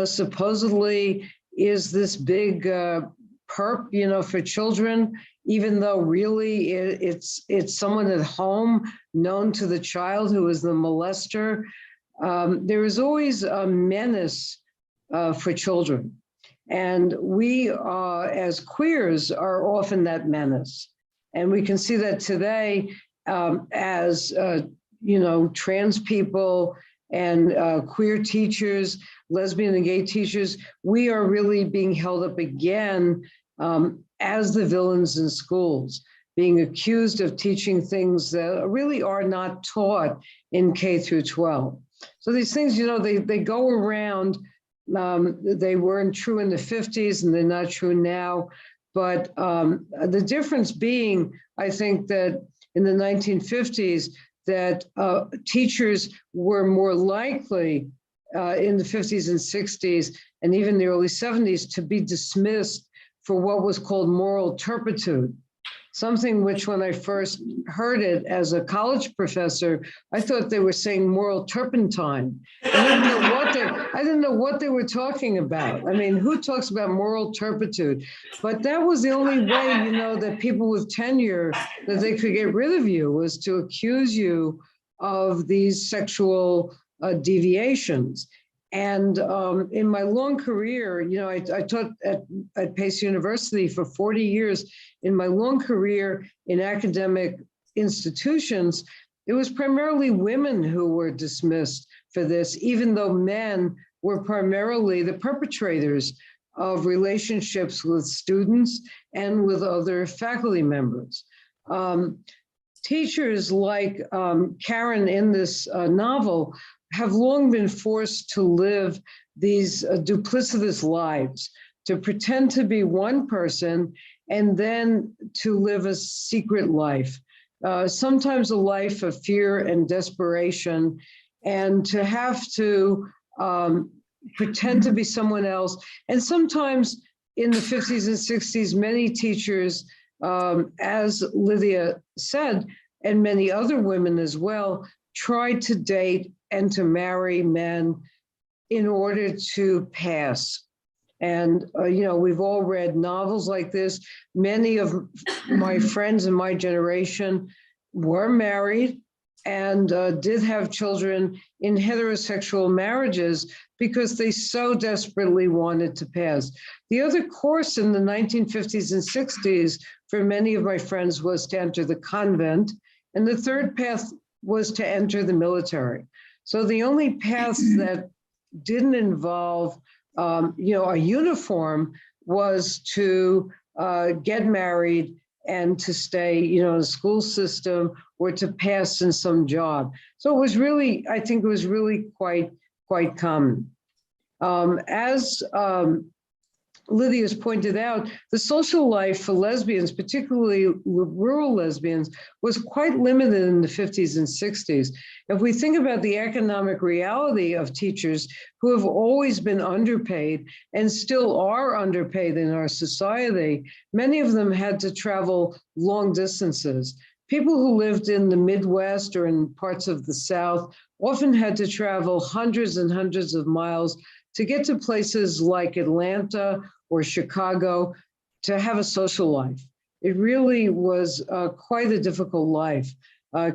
supposedly is this big perp, for children, even though really it's someone at home known to the child who is the molester. There is always a menace for children. And we, as queers, are often that menace. And we can see that today as, trans people and queer teachers, lesbian and gay teachers, we are really being held up again as the villains in schools, being accused of teaching things that really are not taught in K through 12. So these things, they go around. They weren't true in the 50s and they're not true now. But the difference being, I think that in the 1950s, that teachers were more likely in the 50s and 60s and even the early 70s to be dismissed for what was called moral turpitude. Something which, when I first heard it as a college professor, I thought they were saying moral turpentine. I didn't know what they were talking about. I mean, who talks about moral turpitude? But that was the only way, that people with tenure, that they could get rid of you, was to accuse you of these sexual deviations. And in my long career, I taught at Pace University for 40 years. In my long career in academic institutions, it was primarily women who were dismissed for this, even though men were primarily the perpetrators of relationships with students and with other faculty members. Teachers like Karen in this novel have long been forced to live these duplicitous lives, to pretend to be one person and then to live a secret life, sometimes a life of fear and desperation, and to have to pretend to be someone else. And sometimes in the 50s and 60s, many teachers, as Lydia said, and many other women as well, tried to date and to marry men in order to pass. And, we've all read novels like this. Many of my friends in my generation were married and did have children in heterosexual marriages because they so desperately wanted to pass. The other course in the 1950s and 60s for many of my friends was to enter the convent, and the third path was to enter the military. So the only paths that didn't involve a uniform was to get married and to stay, in a school system or to pass in some job. So it was really, I think it was really quite common. As Lydia's pointed out, the social life for lesbians, particularly rural lesbians, was quite limited in the 50s and 60s. If we think about the economic reality of teachers who have always been underpaid and still are underpaid in our society, many of them had to travel long distances. People who lived in the Midwest or in parts of the South often had to travel hundreds and hundreds of miles to get to places like Atlanta or Chicago to have a social life. It really was quite a difficult life.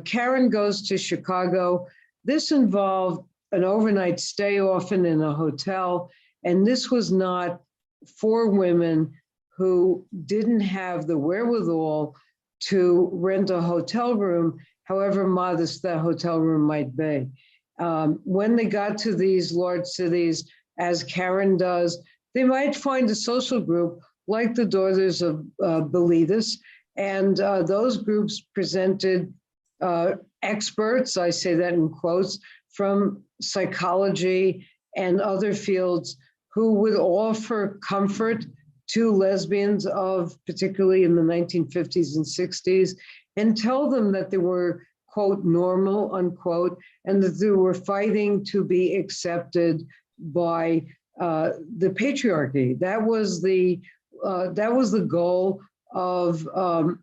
Karen goes to Chicago. This involved an overnight stay, often in a hotel, and this was not for women who didn't have the wherewithal to rent a hotel room, however modest that hotel room might be. When they got to these large cities, as Karen does, they might find a social group like the Daughters of Bilitis, and those groups presented experts, I say that in quotes, from psychology and other fields who would offer comfort to lesbians particularly in the 1950s and 60s, and tell them that they were, quote, normal, unquote, and that they were fighting to be accepted by the patriarchy. That was the goal of the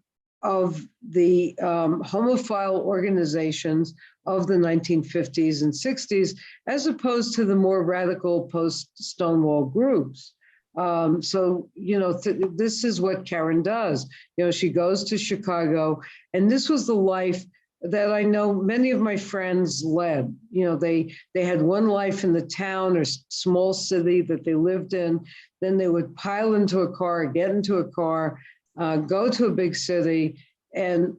homophile organizations of the 1950s and 60s, as opposed to the more radical post-Stonewall groups. This is what Karen does. She goes to Chicago, and this was the life that I know many of my friends led. They had one life in the town or small city that they lived in. Then they would pile into a car, get into a car, go to a big city, and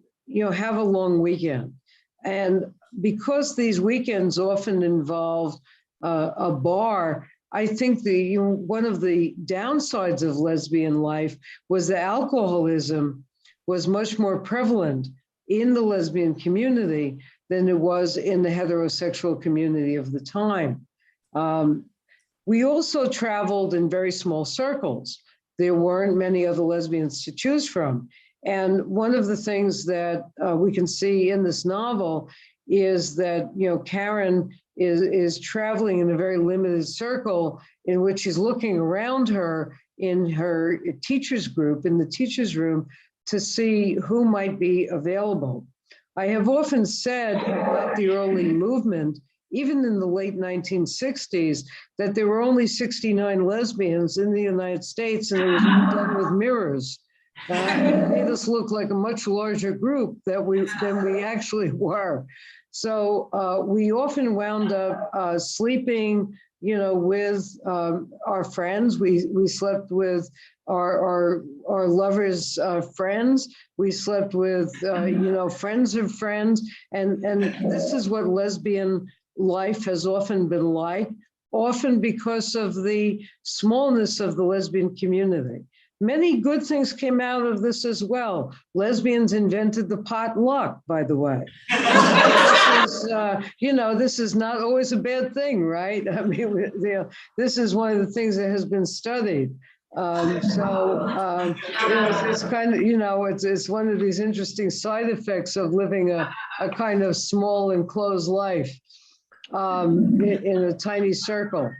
have a long weekend. And because these weekends often involved a bar, I think one of the downsides of lesbian life was that alcoholism was much more prevalent in the lesbian community than it was in the heterosexual community of the time. We also traveled in very small circles. There weren't many other lesbians to choose from. And one of the things that we can see in this novel is that, Karen is traveling in a very limited circle in which she's looking around her in her teacher's group, in the teacher's room, to see who might be available. I have often said about the early movement, even in the late 1960s, that there were only 69 lesbians in the United States, and it was done with mirrors. It made us look like a much larger group than we actually were. So we often wound up sleeping, with our friends. We slept with our lovers' friends. We slept with friends of friends, and this is what lesbian life has often been like. often because of the smallness of the lesbian community. Many good things came out of this as well. Lesbians invented the potluck, by the way. This is not always a bad thing, right? I mean, this is one of the things that has been studied. It's kind of, it's one of these interesting side effects of living a kind of small enclosed life in a tiny circle.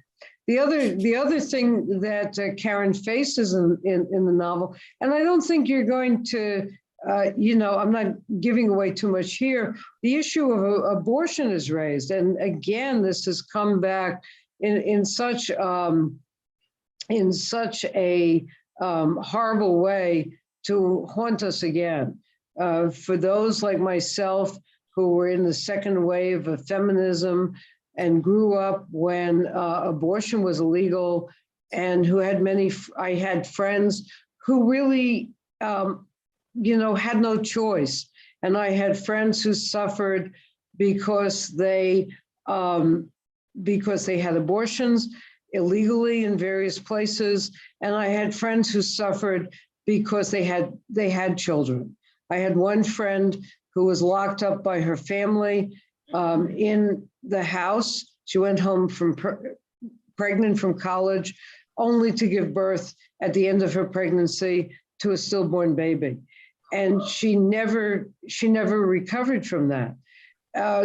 The other thing that Karen faces in the novel, and I don't think you're going to, I'm not giving away too much here. The issue of abortion is raised, and again, this has come back in such a horrible way to haunt us again. For those like myself who were in the second wave of feminism and grew up when abortion was illegal, and who had I had friends who really, had no choice. And I had friends who suffered because they had abortions illegally in various places. And I had friends who suffered because they had children. I had one friend who was locked up by her family in the house. She went home pregnant from college, only to give birth at the end of her pregnancy to a stillborn baby. And she never recovered from that.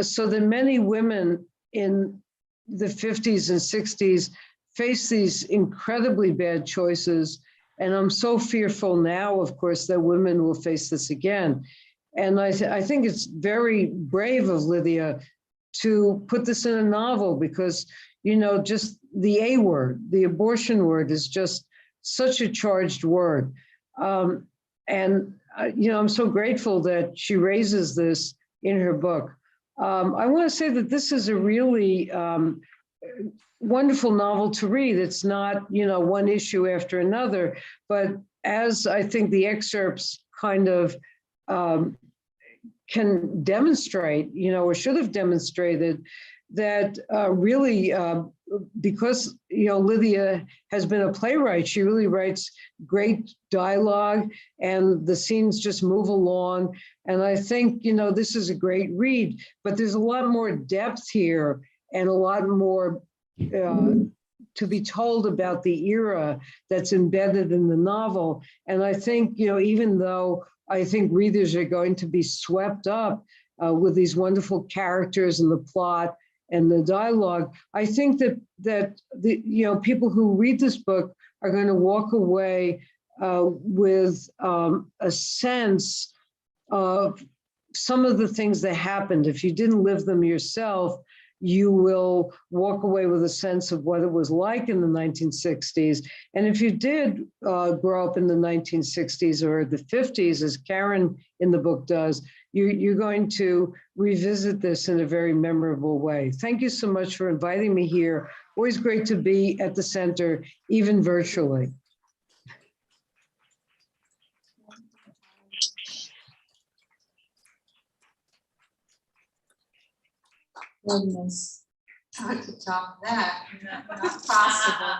So that many women in the 50s and 60s face these incredibly bad choices. And I'm so fearful now, of course, that women will face this again. And I think it's very brave of Lydia to put this in a novel because, just the A word, the abortion word is just such a charged word. I'm so grateful that she raises this in her book. I want to say that this is a really wonderful novel to read. It's not, one issue after another, but as I think the excerpts kind of can demonstrate, or should have demonstrated, that really, because, Lydia has been a playwright, she really writes great dialogue and the scenes just move along. And I think, this is a great read, but there's a lot more depth here and a lot more to be told about the era that's embedded in the novel. And I think, even though I think readers are going to be swept up with these wonderful characters and the plot and the dialogue, I think that the people who read this book are going to walk away with a sense of some of the things that happened. If you didn't live them yourself, you will walk away with a sense of what it was like in the 1960s. And if you did grow up in the 1960s or the 50s, as Karen in the book does, you're going to revisit this in a very memorable way. Thank you so much for inviting me here. Always great to be at the center, even virtually. Goodness, hard to top that. Not possible.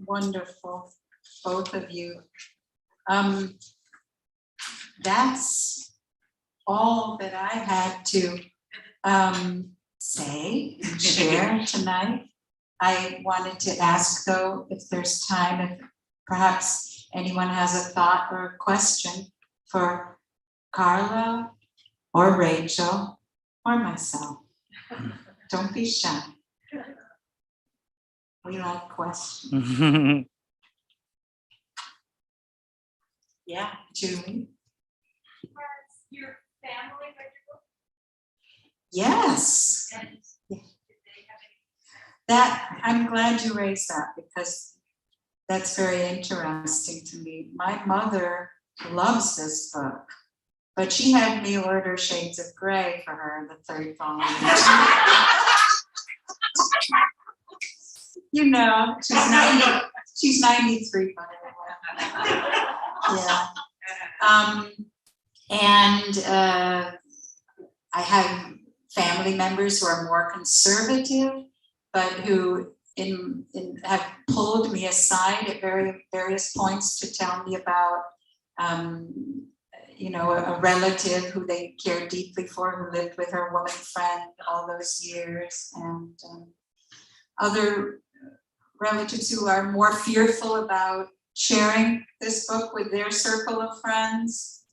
Wonderful, both of you. That's all that I had to say and share tonight. I wanted to ask, though, if there's time, if perhaps anyone has a thought or a question for Karla or Rachel or myself. Don't be shy. We like questions. Yeah, Julie. Was your family read your book? Yes. And did they have any? That, I'm glad you raised that because that's very interesting to me. My mother loves this book, but she had me order Shades of Grey for her, the third volume. She's 93, by the way. Yeah. I have family members who are more conservative, but who have pulled me aside at various points to tell me about a relative who they cared deeply for, who lived with her woman friend all those years, and other relatives who are more fearful about sharing this book with their circle of friends.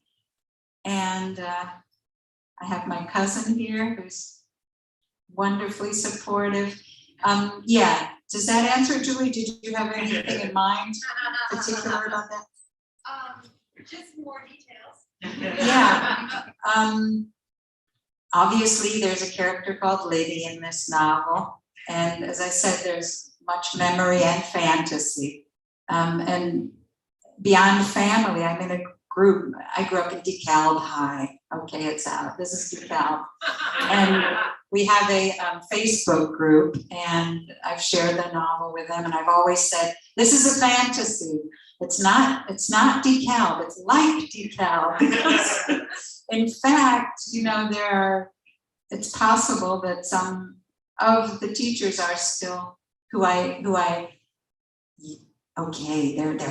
And I have my cousin here who's wonderfully supportive. Yeah, does that answer, Julie? Did you have anything in mind particular about that? Just more details. Yeah. Obviously, there's a character called Lydia in this novel. And as I said, there's much memory and fantasy. And beyond family, I'm in a group. I grew up in DeKalb High. Okay, it's out. This is DeKalb. And we have a Facebook group, and I've shared the novel with them. And I've always said, this is a fantasy. It's not DeKalb, it's like DeKalb. In fact, it's possible that some of the teachers are still they're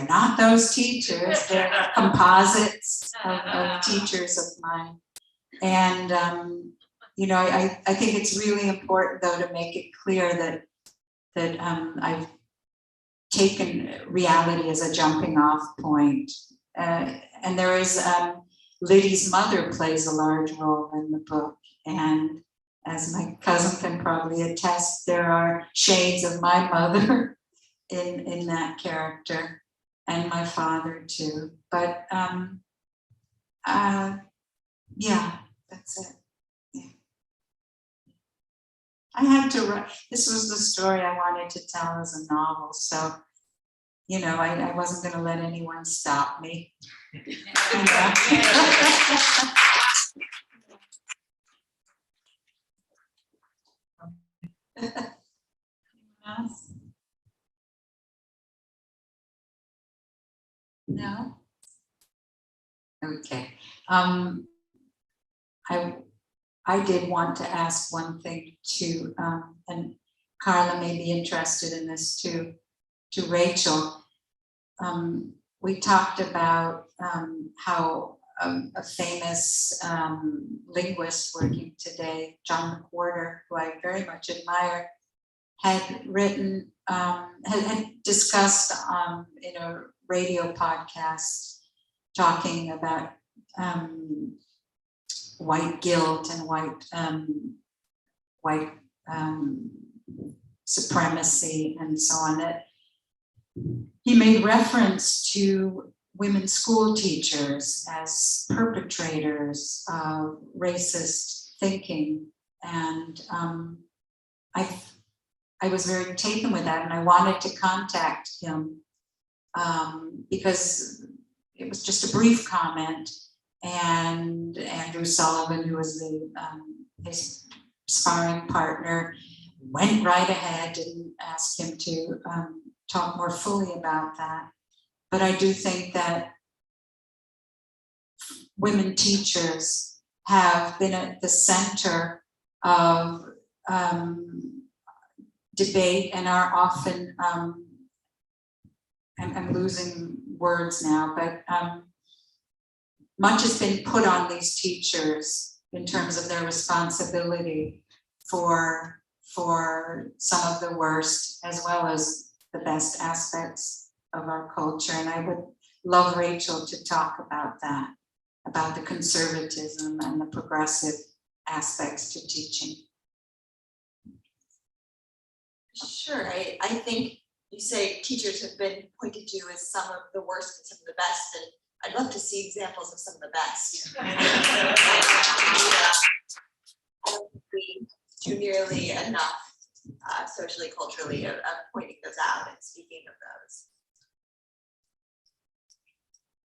not those teachers, they're composites of teachers of mine. And I think it's really important, though, to make it clear that I've taken reality as a jumping off point. And there is Liddy's mother plays a large role in the book. And as my cousin can probably attest, there are shades of my mother in that character, and my father too. But yeah, that's it. Yeah. I had to write, this was the story I wanted to tell as a novel. So, I wasn't going to let anyone stop me. Anyone else? No? Okay. I did want to ask one thing too, and Karla may be interested in this too, to Rachel. We talked about how a famous linguist working today, John McWhorter, who I very much admire, had written, had discussed in a radio podcast talking about white guilt and white supremacy and so on. That he made reference to women school teachers as perpetrators of racist thinking, and I was very taken with that, and I wanted to contact him because it was just a brief comment. And Andrew Sullivan, who was his sparring partner, went right ahead, didn't ask him to talk more fully about that. But I do think that women teachers have been at the center of debate and are often, I'm losing words now, but much has been put on these teachers in terms of their responsibility for some of the worst as well as the best aspects of our culture. And I would love Rachel to talk about that, about the conservatism and the progressive aspects to teaching. Sure, I think you say teachers have been pointed to as some of the worst and some of the best, and I'd love to see examples of some of the best. I don't think we do nearly enough socially, culturally of pointing those out and speaking of those.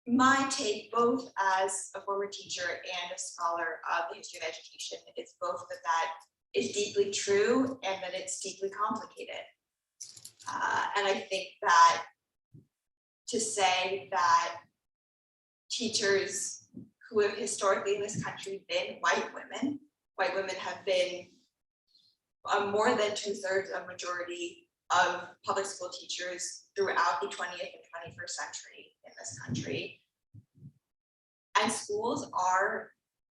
My take, both as a former teacher and a scholar of the history of education, is both that is deeply true and that it's deeply complicated. And I think that to say that teachers who have historically in this country been white women have been more than 2/3 a majority of public school teachers throughout the 20th and 21st century in this country. And schools are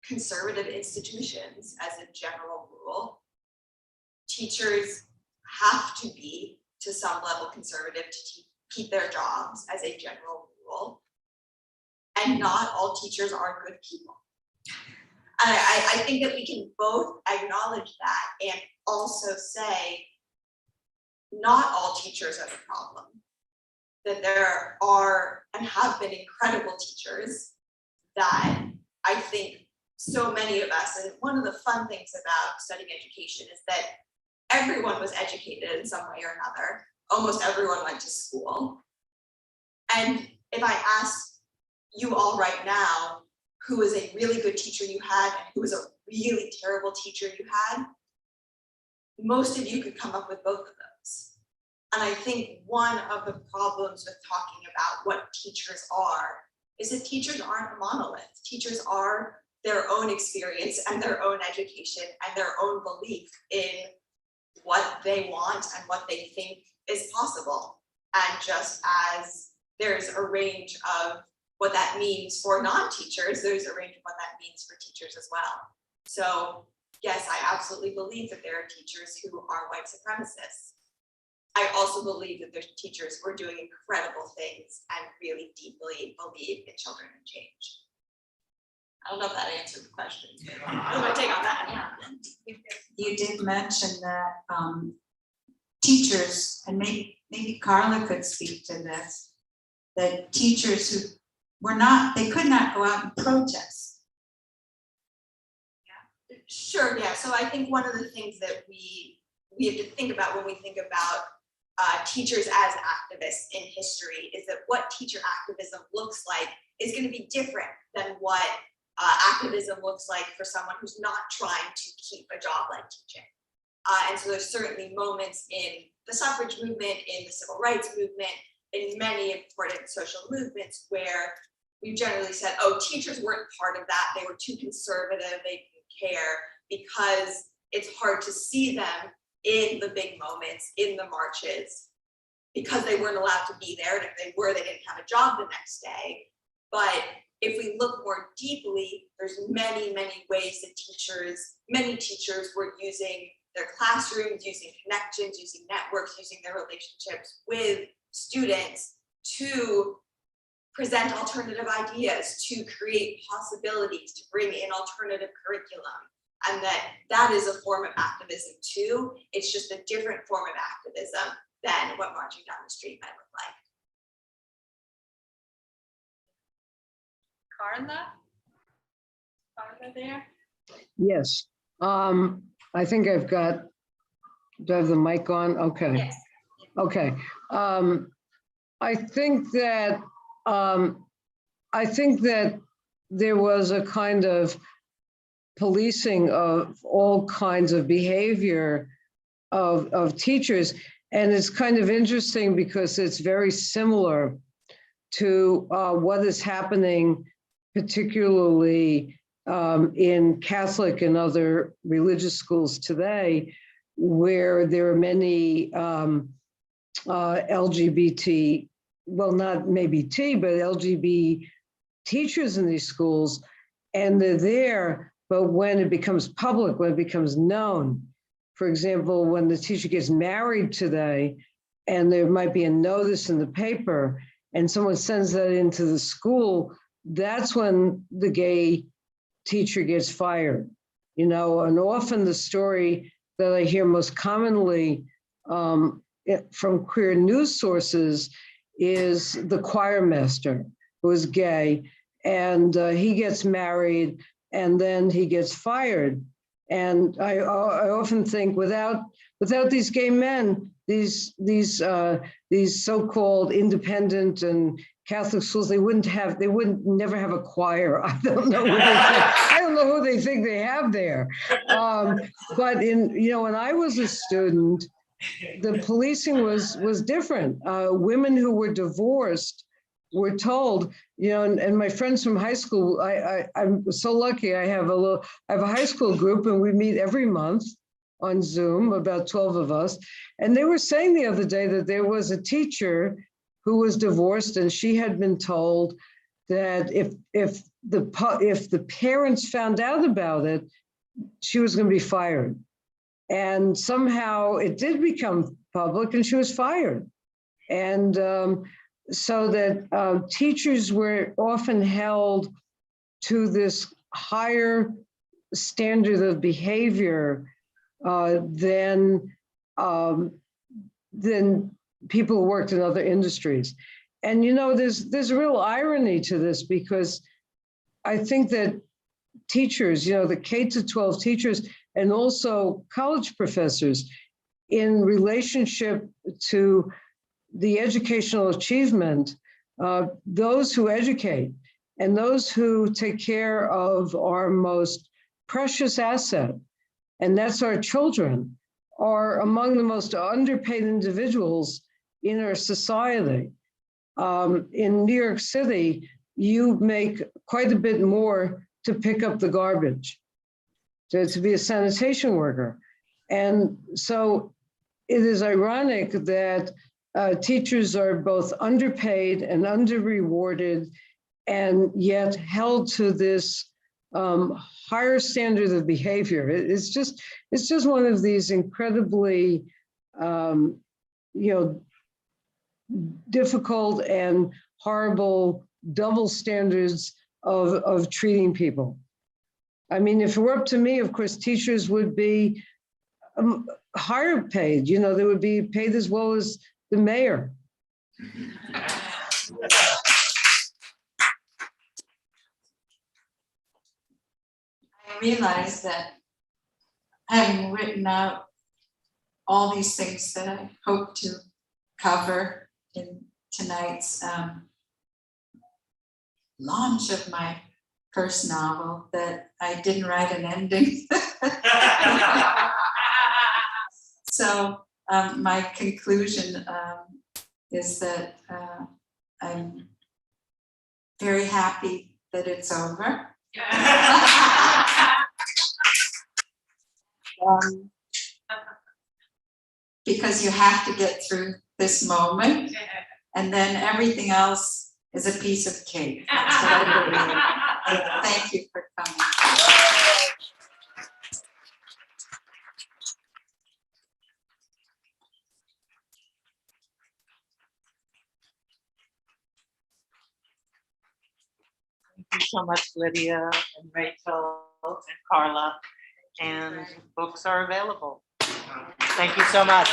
conservative institutions as a general rule. Teachers have to be, to some level, conservative to keep their jobs as a general rule. And not all teachers are good people. And I think that we can both acknowledge that and also say, not all teachers are the problem. That there are and have been incredible teachers that I think so many of us, and one of the fun things about studying education is that everyone was educated in some way or another. Almost everyone went to school. And if I ask you all right now, who is a really good teacher you had and who is a really terrible teacher you had, most of you could come up with both of those. And I think one of the problems with talking about what teachers are is that teachers aren't a monolith. Teachers are their own experience and their own education and their own belief in what they want and what they think is possible. And just as there's a range of what that means for non-teachers, there's a range of what that means for teachers as well. So yes, I absolutely believe that there are teachers who are white supremacists. I also believe that there's teachers who are doing incredible things and really deeply believe in children and change. I don't know if that answered the question. What's my take on that? You did mention that teachers, and maybe Karla could speak to this, that teachers who were not, they could not go out and protest. Sure, yeah. So I think one of the things that we have to think about when we think about teachers as activists in history is that what teacher activism looks like is going to be different than what activism looks like for someone who's not trying to keep a job like teaching. And so there's certainly moments in the suffrage movement, in the civil rights movement, in many important social movements where we've generally said, oh, teachers weren't part of that. They were too conservative. They didn't care, because it's hard to see them in the big moments, in the marches, because they weren't allowed to be there. And if they were, they didn't have a job the next day. But if we look more deeply, there's many, many ways that many teachers were using their classrooms, using connections, using networks, using their relationships with students to present alternative ideas, to create possibilities, to bring in alternative curriculum. And that is a form of activism too. It's just a different form of activism than what marching down the street might look like. Karla there? Yes. I think I've got, do I have the mic on? Okay. Yes. Okay. I think that there was a kind of policing of all kinds of behavior of teachers. And it's kind of interesting because it's very similar to what is happening, particularly in Catholic and other religious schools today, where there are many LGBT, well, not maybe T, but LGBT teachers in these schools, and they're there, but when it becomes public, when it becomes known, for example, when the teacher gets married today, and there might be a notice in the paper, and someone sends that into the school, that's when the gay teacher gets fired. You know, and often the story that I hear most commonly from queer news sources is the choir master who is gay, and he gets married and then he gets fired. And I often think without these gay men, these so-called independent and Catholic schools, they would never have a choir. I don't know who they think they have there. But when I was a student, the policing was different. Women who were divorced were told, and my friends from high school, I'm so lucky. I have a high school group, and we meet every month, on Zoom, about 12 of us. And they were saying the other day that there was a teacher who was divorced, and she had been told that if the parents found out about it, she was going to be fired. And somehow it did become public, and she was fired. And so that teachers were often held to this higher standard of behavior than people who worked in other industries. And there's a real irony to this, because I think that teachers, the K-12 teachers, and also college professors, in relationship to the educational achievement, those who educate and those who take care of our most precious asset, and that's our children, are among the most underpaid individuals in our society. In New York City, you make quite a bit more to pick up the garbage, to be a sanitation worker. And so it is ironic that teachers are both underpaid and under-rewarded, and yet held to this higher standard of behavior. It's just one of these incredibly, difficult and horrible double standards of treating people. I mean, if it were up to me, of course, teachers would be higher paid. They would be paid as well as the mayor. I realize that having written out all these things that I hope to cover in tonight's launch of my first novel, that I didn't write an ending. So my conclusion is that I'm very happy that it's over. Because you have to get through this moment, and then everything else is a piece of cake. That's what I believe. Thank you for coming. Thank you so much, Lydia and Rachel and Karla. And books are available. Thank you so much.